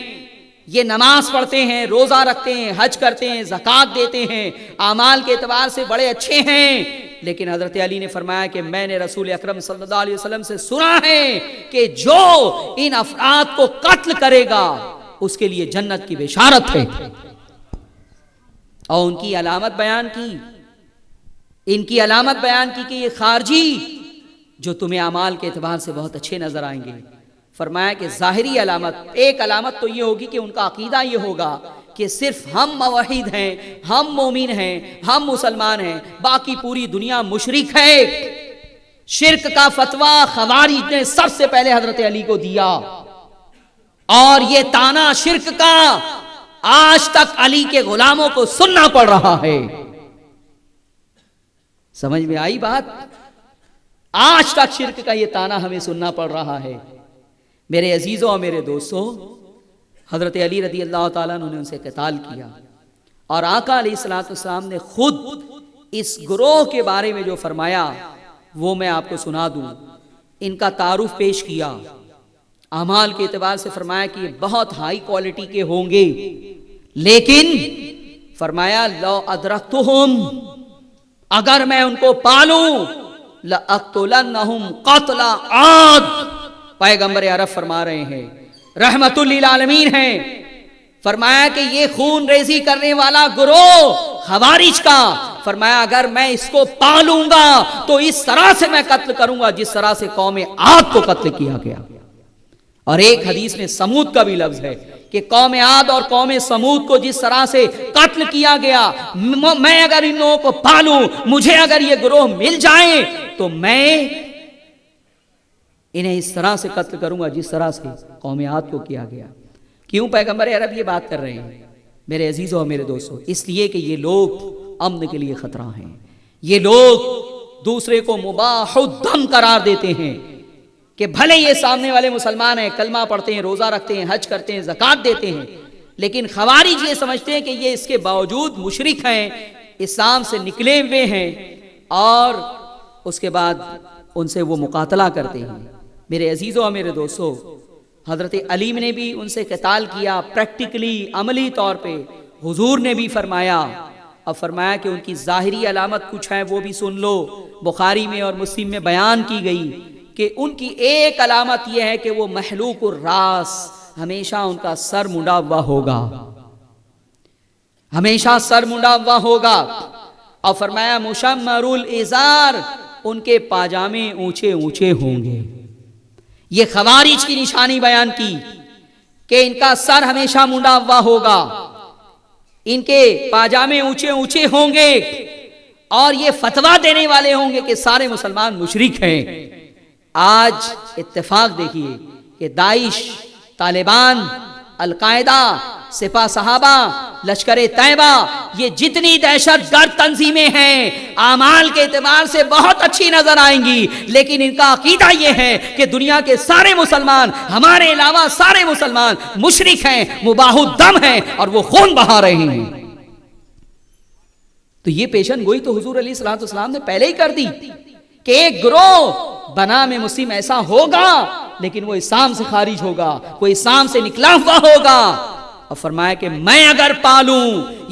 یہ نماز پڑھتے ہیں، روزہ رکھتے ہیں، حج کرتے ہیں، زکوٰۃ دیتے ہیں، اعمال کے اعتبار سے بڑے اچھے ہیں، لیکن حضرت علی نے فرمایا کہ میں نے رسول اکرم صلی اللہ علیہ وسلم سے سنا ہے کہ جو ان افراد کو قتل کرے گا اس کے لیے جنت کی بشارت ہے۔ اور ان کی علامت بیان کی، ان کی علامت بیان کی کہ یہ خارجی جو تمہیں اعمال کے اعتبار سے بہت اچھے نظر آئیں گے، فرمایا کہ ظاہری علامت، ایک علامت تو یہ ہوگی کہ ان کا عقیدہ یہ ہوگا کہ صرف ہم موحد ہیں، ہم مومن ہیں، ہم مسلمان ہیں، باقی پوری دنیا مشرک ہے۔ شرک کا فتویٰ خوارج نے سب سے پہلے حضرت علی کو دیا، اور یہ تانا شرک کا آج تک علی کے غلاموں کو سننا پڑ رہا ہے۔ سمجھ میں آئی بات؟ آج تک شرک کا یہ تانا ہمیں سننا پڑ رہا ہے۔ میرے عزیزوں اور میرے دوستوں، حضرت علی رضی اللہ تعالیٰ عنہ نے ان سے قتال کیا، اور آقا علیہ الصلوۃ والسلام نے خود اس گروہ کے بارے میں جو فرمایا وہ میں آپ کو سنا دوں۔ ان کا تعارف پیش کیا، اعمال کے اعتبار سے فرمایا کہ یہ بہت ہائی کوالٹی کے ہوں گے، لیکن فرمایا لو ادرکتہم، اگر میں ان کو پالوں لأقتلنہم قتل عاد۔ پیغمبر عرب فرما رہے ہیں، رحمت للعالمین ہیں، فرمایا کہ یہ خون ریزی کرنے والا گروہ خوارج کا، فرمایا اگر میں اس کو پالوں گا تو اس طرح سے میں قتل کروں گا جس طرح سے قوم عاد کو قتل کیا گیا۔ اور ایک حدیث میں سمود کا بھی لفظ ہے کہ قوم عاد اور قوم سمود کو جس طرح سے قتل کیا گیا، میں اگر ان لوگوں کو پالوں، مجھے اگر یہ گروہ مل جائیں تو میں انہیں اس طرح سے قتل کروں گا جس طرح سے قوم عاد کو کیا گیا۔ کیوں پیغمبر عرب یہ بات کر رہے ہیں میرے عزیزوں اور میرے دوستوں؟ اس لیے کہ یہ لوگ امن کے لیے خطرہ ہیں، یہ لوگ دوسرے کو مباح الدم قرار دیتے ہیں کہ بھلے یہ سامنے والے مسلمان ہیں، کلمہ پڑھتے ہیں، روزہ رکھتے ہیں، حج کرتے ہیں، زکوٰۃ دیتے ہیں، لیکن خوارج یہ سمجھتے ہیں کہ یہ اس کے باوجود مشرک ہیں، اسلام سے نکلے ہوئے ہیں، اور اس کے بعد ان سے وہ مقاتلہ کرتے ہیں۔ میرے عزیزوں اور میرے دوستوں، حضرت علی نے بھی ان سے قتال کیا، پریکٹیکلی، عملی طور پہ حضور نے بھی فرمایا، اور فرمایا کہ ان کی ظاہری علامت کچھ ہے وہ بھی سن لو۔ بخاری میں اور مسلم میں بیان کی گئی کہ ان کی ایک علامت یہ ہے کہ وہ محلوق الراس، ہمیشہ ان کا سر منڈا ہوا ہوگا، ہمیشہ سر منڈا ہوا ہوگا، اور فرمایا مشمر الازار، ان کے پاجامے اونچے اونچے ہوں گے۔ یہ خوارج کی نشانی بیان کی کہ ان کا سر ہمیشہ منڈا ہوا ہوگا، ان کے پاجامے اونچے اونچے ہوں گے، اور یہ فتویٰ دینے والے ہوں گے کہ سارے مسلمان مشرک ہیں۔ آج اتفاق دیکھیے کہ داعش، طالبان، القاعدہ، سپاہ صحابہ، لشکر طیبہ، یہ جتنی دہشت گرد تنظیمیں ہیں اعمال کے اعتبار سے بہت اچھی نظر آئیں گی، لیکن ان کا عقیدہ یہ ہے کہ دنیا کے سارے مسلمان، ہمارے علاوہ سارے مسلمان مشرک ہیں، مباح الدم ہیں، اور وہ خون بہا رہے ہیں۔ تو یہ پیشن گوئی تو حضور علیہ الصلوۃ والسلام نے پہلے ہی کر دی کہ ایک گروہ بنا میں مسلم ایسا ہوگا، لیکن وہ اسلام سے خارج ہوگا، وہ اسلام سے نکلا ہوا ہوگا، اور فرمایا کہ میں اگر پالوں،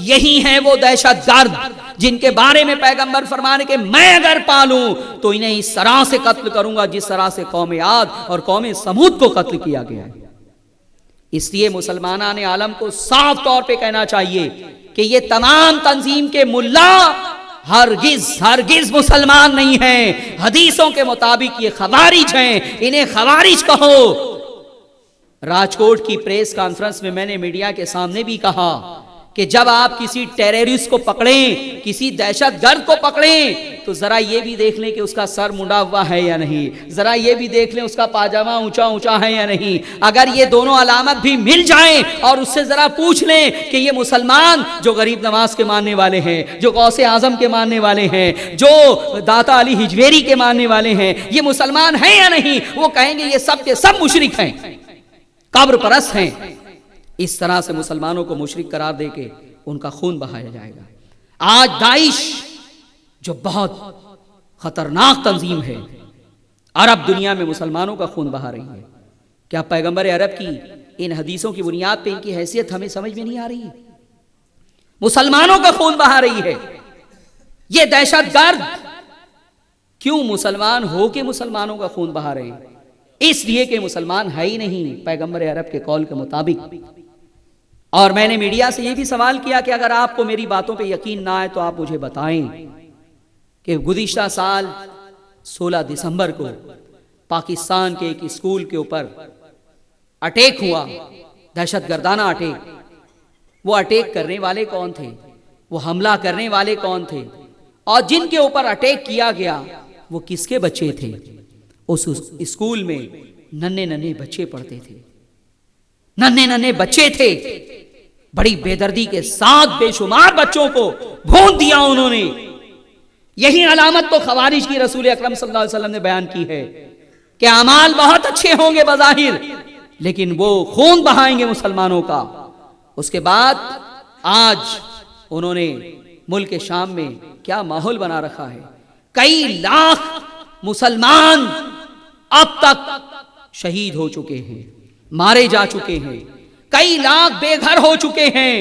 یہی ہیں وہ دہشت گرد جن کے بارے میں پیغمبر فرمانے کہ میں اگر پالوں تو انہیں اس طرح سے قتل کروں گا جس طرح سے قوم عاد اور قوم سمود کو قتل کیا گیا ہے۔ اس لیے مسلمانان عالم کو صاف طور پہ کہنا چاہیے کہ یہ تمام تنظیم کے ملا ہرگز مسلمان نہیں ہیں، حدیثوں کے مطابق یہ خوارج ہیں، انہیں خوارج کہو۔ راجکوٹ کی پریس کانفرنس میں نے میڈیا کے سامنے بھی کہا کہ جب آپ کسی ٹیررسٹ کو پکڑیں، کسی دہشت گرد کو پکڑیں تو ذرا یہ بھی دیکھ لیں کہ اس کا سر منڈا ہوا ہے یا نہیں، ذرا یہ بھی دیکھ لیں اس کا پاجامہ اونچا اونچا ہے یا نہیں۔ اگر یہ دونوں علامت بھی مل جائیں اور اس سے ذرا پوچھ لیں کہ یہ مسلمان جو غریب نواز کے ماننے والے ہیں، جو غوث اعظم کے ماننے والے ہیں، جو داتا علی ہجویری کے ماننے والے ہیں، یہ مسلمان ہیں یا نہیں، وہ کہیں گے یہ سب کے سب مشرک ہیں، قبر پرست ہیں۔ اس طرح سے مسلمانوں کو مشرک قرار دے کے ان کا خون بہایا جائے گا۔ آج داعش جو بہت خطرناک تنظیم ہے، عرب دنیا میں مسلمانوں کا خون بہا رہی ہے۔ کیا پیغمبر عرب کی ان حدیثوں کی بنیاد پہ ان کی حیثیت ہمیں سمجھ میں نہیں آ رہی ہے؟ مسلمانوں کا خون بہا رہی ہے یہ دہشت گرد۔ کیوں مسلمان ہو کے مسلمانوں کا خون بہا رہے ہیں؟ اس لیے کہ مسلمان ہے ہی نہیں پیغمبر عرب کے قول کے مطابق۔ اور میں نے میڈیا سے یہ بھی سوال کیا کہ اگر آپ کو میری باتوں پہ یقین نہ آئے تو آپ مجھے بتائیں کہ گزشتہ سال 16 دسمبر کو پاکستان کے ایک اسکول کے اوپر اٹیک ہوا، دہشت گردانہ اٹیک۔ وہ اٹیک کرنے والے کون تھے؟ وہ حملہ کرنے والے کون تھے؟ اور جن کے اوپر اٹیک کیا گیا وہ کس کے بچے تھے؟ اس اسکول میں ننھے بچے پڑھتے تھے، ننھے بچے تھے۔ بڑی بے دردی کے ساتھ بے شمار بچوں کو بھون دیا انہوں نے۔ یہی علامت تو خوارج کی رسول اکرم صلی اللہ علیہ وسلم نے بیان کی ہے کہ اعمال بہت اچھے ہوں گے بظاہر، لیکن وہ خون بہائیں گے مسلمانوں کا۔ اس کے بعد آج انہوں نے ملک شام میں کیا ماحول بنا رکھا ہے۔ کئی لاکھ مسلمان اب تک شہید ہو چکے ہیں، مارے جا چکے ہیں، کئی لاکھ بے گھر ہو چکے ہیں،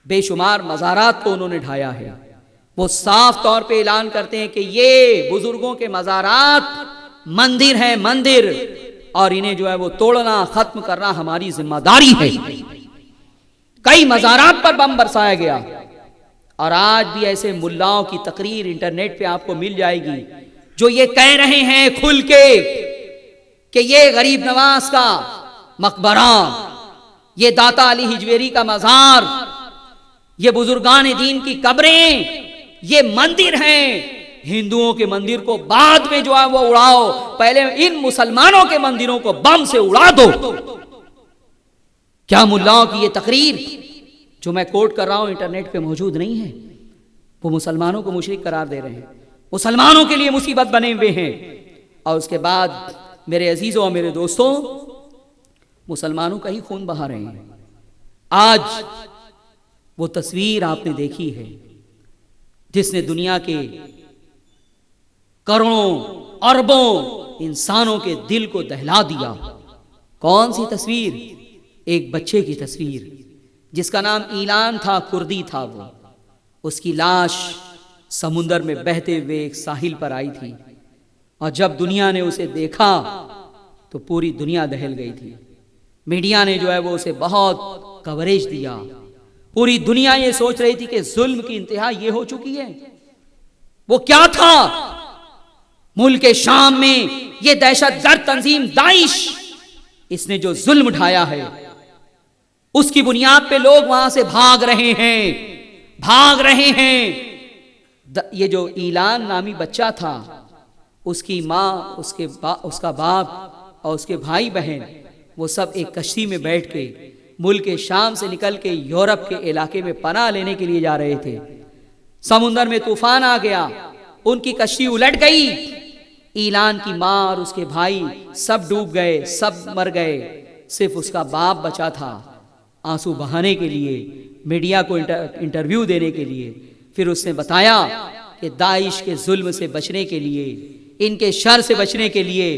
بے شمار مزارات کو انہوں نے ڈھایا ہے۔ وہ صاف طور پہ اعلان کرتے ہیں کہ یہ بزرگوں کے مزارات مندر ہیں، مندر، اور انہیں جو ہے وہ توڑنا، ختم کرنا ہماری ذمہ داری ہے۔ کئی مزارات پر بم برسایا گیا، اور آج بھی ایسے ملاؤں کی تقریر انٹرنیٹ پہ آپ کو مل جائے گی جو یہ کہہ رہے ہیں کھل کے کہ یہ غریب نواز کا مقبرہ، یہ داتا علی ہجویری کا مزار، یہ بزرگان دین کی قبریں، یہ مندر ہیں۔ ہندوؤں کے مندر کو بعد میں جو ہے وہ اڑاؤ، پہلے ان مسلمانوں کے مندروں کو بم سے اڑا دو۔ کیا ملاؤں کی یہ تقریر جو میں کوٹ کر رہا ہوں انٹرنیٹ پہ موجود نہیں ہے؟ وہ مسلمانوں کو مشرک قرار دے رہے ہیں، مسلمانوں کے لیے مصیبت بنے ہوئے ہیں۔ اور اس کے بعد میرے عزیزوں اور میرے دوستوں، مسلمانوں کا ہی خون بہا رہے ہیں۔ آج وہ تصویر آپ نے دیکھی ہے جس نے دنیا کے کروڑوں اربوں انسانوں کے دل کو دہلا دیا۔ کون سی تصویر؟ ایک بچے کی تصویر جس کا نام ایلان تھا، کردی تھا وہ۔ اس کی لاش سمندر میں بہتے ہوئے ایک ساحل پر آئی تھی، اور جب دنیا نے اسے دیکھا تو پوری دنیا دہل گئی تھی۔ میڈیا نے جو ہے وہ اسے بہت کوریج دیا، پوری دنیا یہ سوچ رہی تھی کہ ظلم کی انتہا یہ ہو چکی ہے۔ وہ کیا تھا؟ ملک شام میں یہ دہشت گرد تنظیم داعش، اس نے جو ظلم ڈھایا ہے اس کی بنیاد پہ لوگ وہاں سے بھاگ رہے ہیں۔ یہ جو ایلان نامی بچہ تھا، اس کی ماں، اس کا باپ اور اس کے بھائی بہن، وہ سب ایک کشتی میں بیٹھ کے ملک شام سے نکل کے یورپ کے علاقے میں پناہ لینے کے لیے جا رہے تھے۔ سمندر میں طوفان آ گیا، ان کی کشتی الٹ گئی، ایلان کی ماں اور اس کے بھائی سب ڈوب گئے، سب مر گئے، صرف اس کا باپ بچا تھا آنسو بہانے کے لیے، میڈیا کو انٹرویو دینے کے لیے۔ پھر اس نے بتایا کہ داعش کے ظلم سے بچنے کے لیے، ان کے شر سے بچنے کے لیے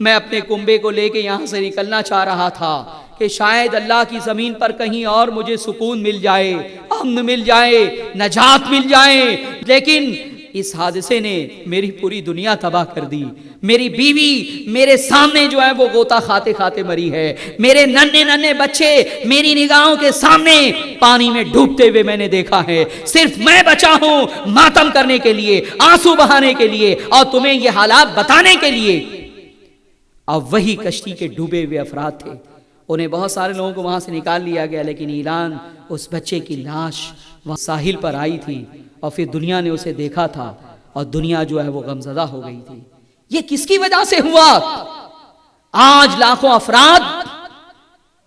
میں اپنے کنبے کو لے کے یہاں سے نکلنا چاہ رہا تھا کہ شاید اللہ کی زمین پر کہیں اور مجھے سکون مل جائے، امن مل جائے، نجات مل جائے، لیکن اس حادثے نے میری پوری دنیا تباہ کر دی۔ میری بیوی میرے سامنے جو ہے وہ غوطہ کھاتے کھاتے مری ہے، میرے ننھے ننھے بچے میری نگاہوں کے سامنے پانی میں ڈوبتے ہوئے میں نے دیکھا ہے۔ صرف میں بچا ہوں ماتم کرنے کے لیے، آنسو بہانے کے لیے، اور تمہیں یہ حالات بتانے کے لیے۔ اب وہی کشتی کے ڈوبے ہوئے افراد تھے، انہیں بہت سارے لوگوں کو وہاں سے نکال لیا گیا، لیکن اعلان اس بچے کی لاش وہاں ساحل پر آئی تھی، اور پھر دنیا نے اسے دیکھا تھا، اور دنیا جو ہے وہ غمزدہ ہو گئی تھی۔ یہ کس کی وجہ سے ہوا؟ آج لاکھوں افراد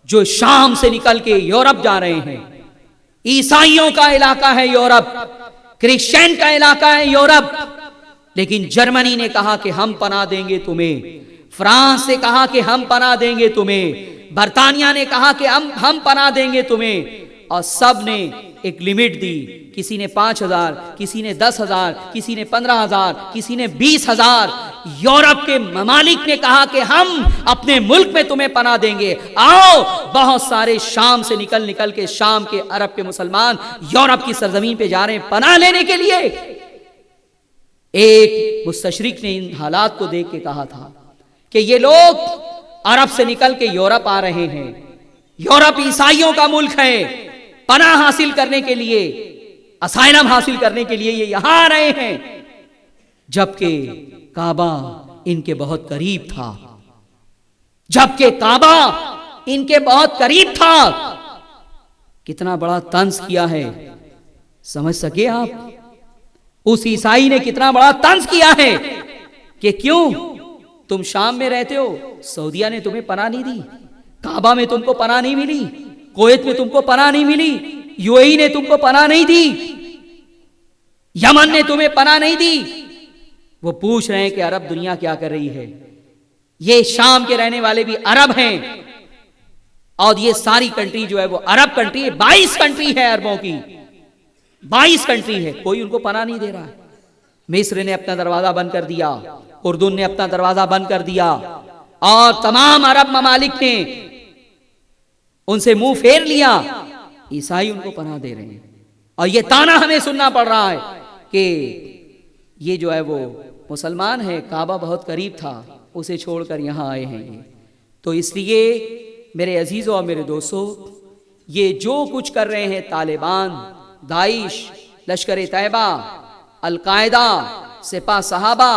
جو شام سے نکل کے یورپ جا رہے ہیں، عیسائیوں کا علاقہ ہے یورپ، کرسچین کا علاقہ ہے یورپ، لیکن جرمنی نے کہا کہ ہم پناہ دیں گے تمہیں، فرانس نے کہا کہ ہم پناہ دیں گے تمہیں، برطانیہ نے کہا کہ ہم پناہ دیں گے تمہیں، اور سب نے ایک لمٹ دی۔ کسی نے 5,000، کسی نے 10,000، کسی نے 15,000، کسی نے 20,000۔ یورپ کے ممالک نے کہا کہ ہم اپنے ملک میں تمہیں پناہ دیں گے، آؤ۔ بہت سارے شام سے نکل کے، شام کے عرب کے مسلمان یورپ کی سرزمین پہ جا رہے ہیں پناہ لینے کے لیے۔ ایک مستشرق نے ان حالات کو دیکھ کے کہا تھا کہ یہ لوگ عرب سے نکل کے یورپ آ رہے ہیں، یورپ عیسائیوں کا ملک ہے، پناہ حاصل کرنے کے لیے، اسائلم حاصل کرنے کے لیے یہ یہاں آ رہے ہیں، جبکہ کعبہ ان کے بہت قریب تھا، جبکہ کعبہ ان کے بہت قریب تھا۔ کتنا بڑا طنز کیا ہے، سمجھ سکے آپ؟ اس عیسائی نے کتنا بڑا طنز کیا ہے کہ کیوں تم شام میں رہتے ہو، سعودیہ نے تمہیں پناہ نہیں دی، کعبہ میں تم کو پناہ نہیں ملی، کویت میں تم کو پناہ نہیں ملی، یو اے ای نے تم کو پناہ نہیں دی، یمن نے تمہیں پناہ نہیں دی۔ وہ پوچھ رہے ہیں کہ عرب دنیا کیا کر رہی ہے؟ یہ شام کے رہنے والے بھی عرب ہیں، اور یہ ساری کنٹری جو ہے وہ عرب کنٹری ہے، 22 کنٹری ہے عربوں کی، 22 کنٹری ہے، کوئی ان کو پناہ نہیں دے رہا ہے۔ مصر نے اپنا دروازہ بند کر دیا، اردن نے اپنا دروازہ بند کر دیا، اور تمام عرب ممالک نے ان سے منہ پھیر لیا۔ عیسائی ان کو پناہ دے رہے ہیں، اور یہ تانا ہمیں سننا پڑ رہا ہے کہ یہ جو ہے وہ مسلمان ہے، کعبہ بہت قریب تھا، اسے چھوڑ کر یہاں آئے ہیں۔ تو اس لیے میرے عزیزوں اور میرے دوستوں، یہ جو کچھ کر رہے ہیں طالبان، داعش، لشکر طیبہ، القاعدہ، سپاہ صحابہ،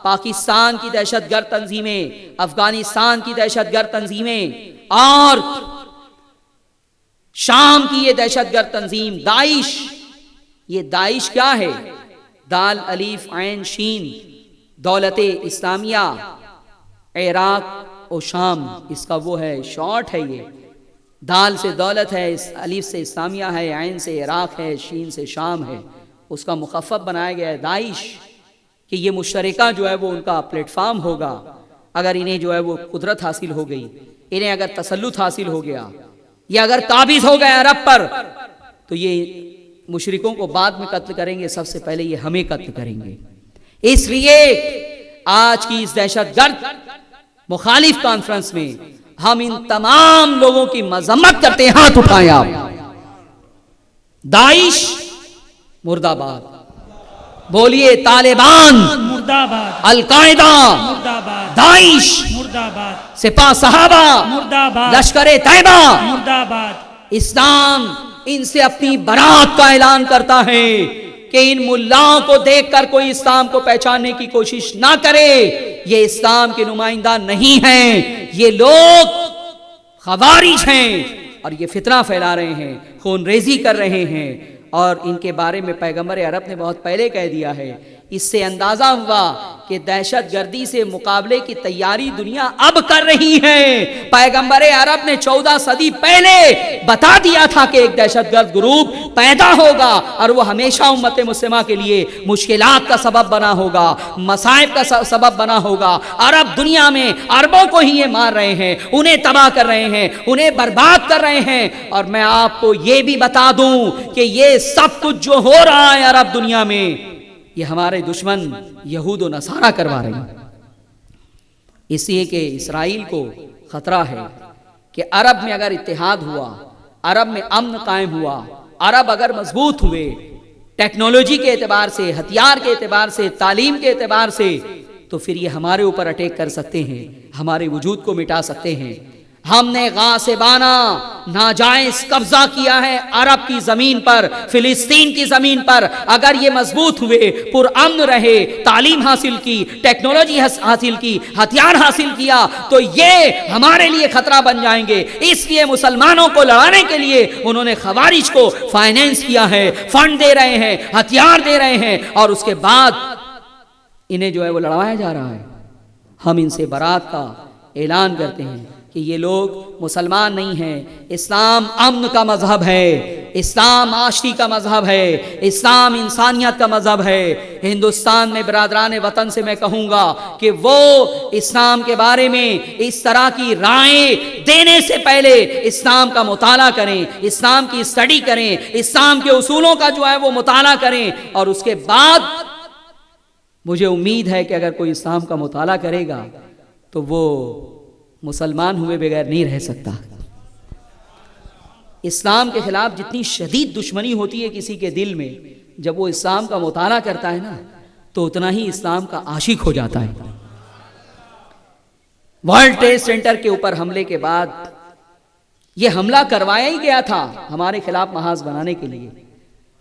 پاکستان کی دہشت گرد تنظیمیں، افغانستان کی دہشت گرد تنظیمیں، اور شام کی یہ دہشت گرد تنظیم داعش۔ یہ داعش کیا ہے؟ دال الف عین شین، دولت اسلامیہ، عراق و شام، اس کا وہ ہے شارٹ ہے۔ یہ دال سے دولت ہے، الف سے اسلامیہ ہے، عین سے عراق ہے، شین سے شام ہے، اس کا مخفف بنایا گیا ہے داعش، کہ یہ مشترکہ جو ہے وہ ان کا پلیٹ فارم ہوگا۔ اگر انہیں جو ہے وہ قدرت حاصل ہو گئی، انہیں اگر تسلط حاصل ہو گیا، یا اگر قابض ہو گئے عرب پر، تو یہ مشرکوں کو بعد میں قتل کریں گے، سب سے پہلے یہ ہمیں قتل کریں گے۔ اس لیے آج کی اس دہشت گرد مخالف کانفرنس میں ہم ان تمام لوگوں کی مذمت کرتے ہیں۔ ہاتھ اٹھائیں آپ۔ داعش مرد آباد، بولیے طالبان مرد آباد، القاعدہ مرد آباد، داعش مرد آباد، سپاہ صحابہ مرد آباد، لشکر طیبہ، مرد آباد۔ اسلام ان سے اپنی برات کا اعلان کرتا ہے کہ ان ملاؤں کو دیکھ کر کوئی اسلام کو پہچاننے کی کوشش نہ کرے، یہ اسلام کے نمائندہ نہیں ہیں، یہ لوگ خوارج ہیں، اور یہ فتنہ پھیلا رہے ہیں، خون ریزی کر رہے ہیں، اور ان کے بارے میں پیغمبر عرب نے بہت پہلے کہہ دیا ہے۔ اس سے اندازہ ہوا کہ دہشت گردی سے مقابلے کی تیاری دنیا اب کر رہی ہے۔ پیغمبر عرب نے 14 صدی پہلے بتا دیا تھا کہ ایک دہشت گرد گروپ پیدا ہوگا، اور وہ ہمیشہ امت مسلمہ کے لیے مشکلات کا سبب بنا ہوگا، مصائب کا سبب بنا ہوگا۔ عرب دنیا میں عربوں کو ہی یہ مار رہے ہیں، انہیں تباہ کر رہے ہیں، انہیں برباد کر رہے ہیں۔ اور میں آپ کو یہ بھی بتا دوں کہ یہ سب کچھ جو ہو رہا ہے عرب دنیا میں، یہ ہمارے دشمن یہود و نصارہ کروا رہے ہیں، اس لیے کہ اسرائیل کو خطرہ ہے، کہ عرب میں اگر اتحاد ہوا، عرب میں امن قائم ہوا، عرب اگر مضبوط ہوئے ٹیکنالوجی کے اعتبار سے، ہتھیار کے اعتبار سے، تعلیم کے اعتبار سے، تو پھر یہ ہمارے اوپر اٹیک کر سکتے ہیں، ہمارے وجود کو مٹا سکتے ہیں۔ ہم نے غاصبانہ ناجائز قبضہ کیا ہے عرب کی زمین پر، فلسطین کی زمین پر۔ اگر یہ مضبوط ہوئے، پرامن رہے، تعلیم حاصل کی، ٹیکنالوجی حاصل کی، ہتھیار حاصل کیا، تو یہ ہمارے لیے خطرہ بن جائیں گے۔ اس لیے مسلمانوں کو لڑانے کے لیے انہوں نے خوارج کو فائنینس کیا ہے، فنڈ دے رہے ہیں، ہتھیار دے رہے ہیں، اور اس کے بعد انہیں جو ہے وہ لڑوایا جا رہا ہے۔ ہم ان سے برات کا اعلان کرتے ہیں کہ یہ لوگ مسلمان نہیں ہیں۔ اسلام امن کا مذہب ہے، اسلام معاشی کا مذہب ہے، اسلام انسانیت کا مذہب ہے۔ ہندوستان میں برادران وطن سے میں کہوں گا کہ وہ اسلام کے بارے میں اس طرح کی رائے دینے سے پہلے اسلام کا مطالعہ کریں، اسلام کی اسٹڈی کریں، اسلام کے اصولوں کا جو ہے وہ مطالعہ کریں، اور اس کے بعد مجھے امید ہے کہ اگر کوئی اسلام کا مطالعہ کرے گا تو وہ مسلمان ہوئے بغیر نہیں رہ سکتا۔ اسلام کے خلاف جتنی شدید دشمنی ہوتی ہے کسی کے دل میں، جب وہ اسلام کا مطالعہ کرتا ہے نا تو اتنا ہی اسلام کا عاشق ہو جاتا ہے۔ ورلڈ ٹریڈ سینٹر کے اوپر حملے کے بعد یہ حملہ کروایا ہی گیا تھا ہمارے خلاف محاذ بنانے کے لیے،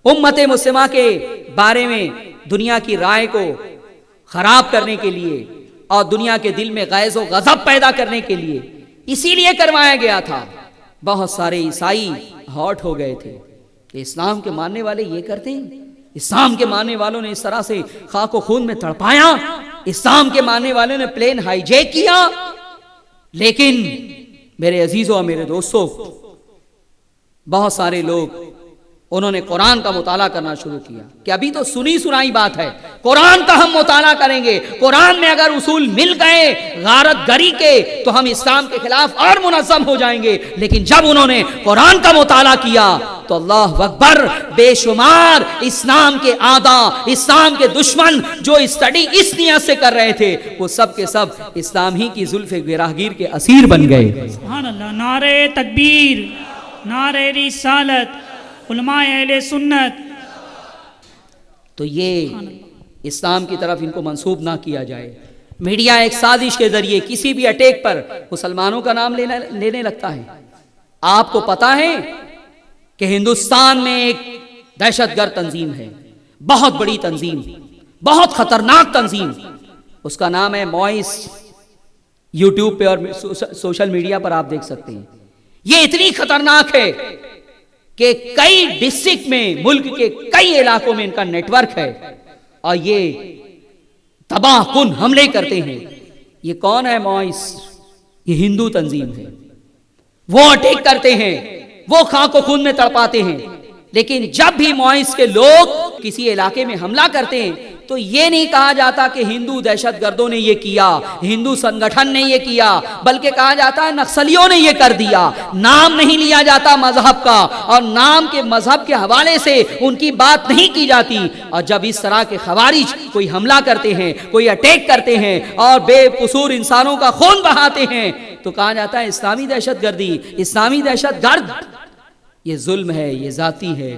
امت مسلمہ کے بارے میں دنیا کی رائے کو خراب کرنے کے لیے، اور دنیا کے دل میں غیظ و غضب پیدا کرنے کے لیے، اسی لیے کروایا گیا تھا۔ بہت سارے عیسائی ہاٹ ہو گئے تھے کہ اسلام کے ماننے والے یہ کرتے ہیں، اسلام کے ماننے والوں نے اس طرح سے خاک و خون میں تڑپایا، اسلام کے ماننے والوں نے پلین ہائی جیک کیا۔ لیکن میرے عزیزوں اور میرے دوستوں، بہت سارے لوگ انہوں نے قرآن کا مطالعہ کرنا شروع کیا کہ ابھی تو سنی سنائی بات ہے، قرآن کا ہم مطالعہ کریں گے، قرآن میں اگر اصول مل گئے غارت گری کے تو ہم اسلام کے خلاف اور منظم ہو جائیں گے۔ لیکن جب انہوں نے قرآن کا مطالعہ کیا تو اللہ اکبر، بے شمار اسلام کے اعداء، اسلام کے دشمن جو اسٹڈی اس نیت سے کر رہے تھے، وہ سب کے سب اسلام ہی کی زلف گراہگیر کے اسیر بن گئے۔ سبحان اللہ، نعرہ تکبیر، نعرہ رسالت، علماء اہل سنت۔ تو یہ اسلام کی طرف ان کو منسوب نہ کیا جائے۔ میڈیا ایک سازش کے ذریعے کسی بھی اٹیک پر مسلمانوں کا نام لینے لگتا ہے۔ آپ کو پتا ہے کہ ہندوستان میں ایک دہشت گرد تنظیم ہے، بہت بڑی تنظیم، بہت خطرناک تنظیم، اس کا نام ہے موئس۔ یوٹیوب پہ اور سوشل میڈیا پر آپ دیکھ سکتے ہیں۔ یہ اتنی خطرناک ہے کہ کئی ڈسٹرکٹ میں، ملک کے کئی علاقوں میں ان کا نیٹ ورک ہے، اور یہ تباہ کن حملے کرتے ہیں۔ یہ کون ہے موئس؟ یہ ہندو تنظیم ہے۔ وہ اٹیک کرتے ہیں، وہ خاک و خون میں تڑپاتے ہیں، لیکن جب بھی موئس کے لوگ کسی علاقے میں حملہ کرتے ہیں تو یہ نہیں کہا جاتا کہ ہندو دہشت گردوں نے یہ کیا، ہندو سنگٹھن نے یہ کیا، بلکہ کہا جاتا ہے نکسلیوں نے یہ کر دیا۔ نام نہیں لیا جاتا مذہب کا، اور نام کے مذہب کے حوالے سے ان کی بات نہیں کی جاتی۔ اور جب اس طرح کے خوارج کوئی حملہ کرتے ہیں، کوئی اٹیک کرتے ہیں اور بے قصور انسانوں کا خون بہاتے ہیں تو کہا جاتا ہے اسلامی دہشت گردی، اسلامی دہشت گرد۔ یہ ظلم ہے، یہ ذاتی ہے۔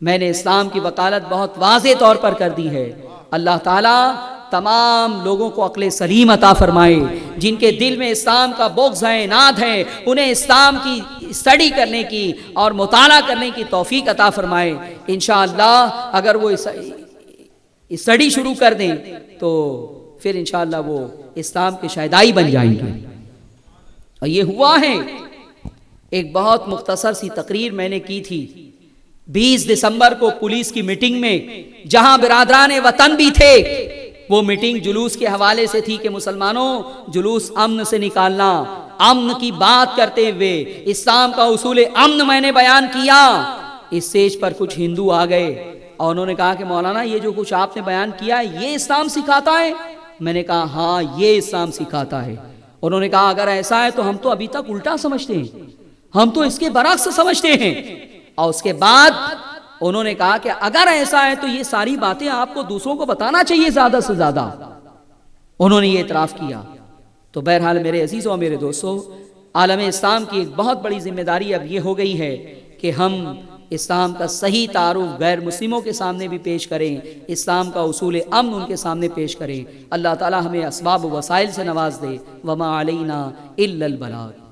میں نے اسلام کی وکالت بہت واضح طور پر کر دی ہے۔ اللہ تعالیٰ تمام لوگوں کو عقل سلیم عطا فرمائے، جن کے دل میں اسلام کا بغض ہے، اناد ہے، انہیں اسلام کی اسٹڈی کرنے کی اور مطالعہ کرنے کی توفیق عطا فرمائے۔ انشاءاللہ اگر وہ اسٹڈی شروع کر دیں تو پھر انشاءاللہ وہ اسلام کے شہدائی بن جائیں گے۔ اور یہ ہوا ہے۔ ایک بہت مختصر سی تقریر میں نے کی تھی 20 دسمبر کو پولیس کی میٹنگ میں، جہاں برادران وطن بھی تھے۔ وہ میٹنگ جلوس کے حوالے سے تھی کہ مسلمانوں جلوس امن سے نکالنا، امن کی بات کرتے ہوئے اسلام کا اصول امن میں نے بیان کیا۔ اس سٹیج پر کچھ ہندو آ گئے اور انہوں نے کہا کہ مولانا یہ جو کچھ آپ نے بیان کیا ہے یہ اسلام سکھاتا ہے؟ میں نے کہا ہاں یہ اسلام سکھاتا ہے۔ انہوں نے کہا اگر ایسا ہے تو ہم تو ابھی تک الٹا سمجھتے ہیں، ہم تو اس کے برعکس سمجھتے ہیں۔ اور اس کے بعد انہوں نے کہا کہ اگر ایسا ہے تو یہ ساری باتیں آپ کو دوسروں کو بتانا چاہیے زیادہ سے زیادہ۔ انہوں نے یہ اعتراف کیا۔ تو بہرحال میرے عزیزوں اور میرے دوستوں، عالم اسلام کی ایک بہت بڑی ذمہ داری اب یہ ہو گئی ہے کہ ہم اسلام کا صحیح تعارف غیر مسلموں کے سامنے بھی پیش کریں، اسلام کا اصول امن ان کے سامنے پیش کریں۔ اللہ تعالی ہمیں اسباب و وسائل سے نواز دے۔ وما علینا الا البلاغ۔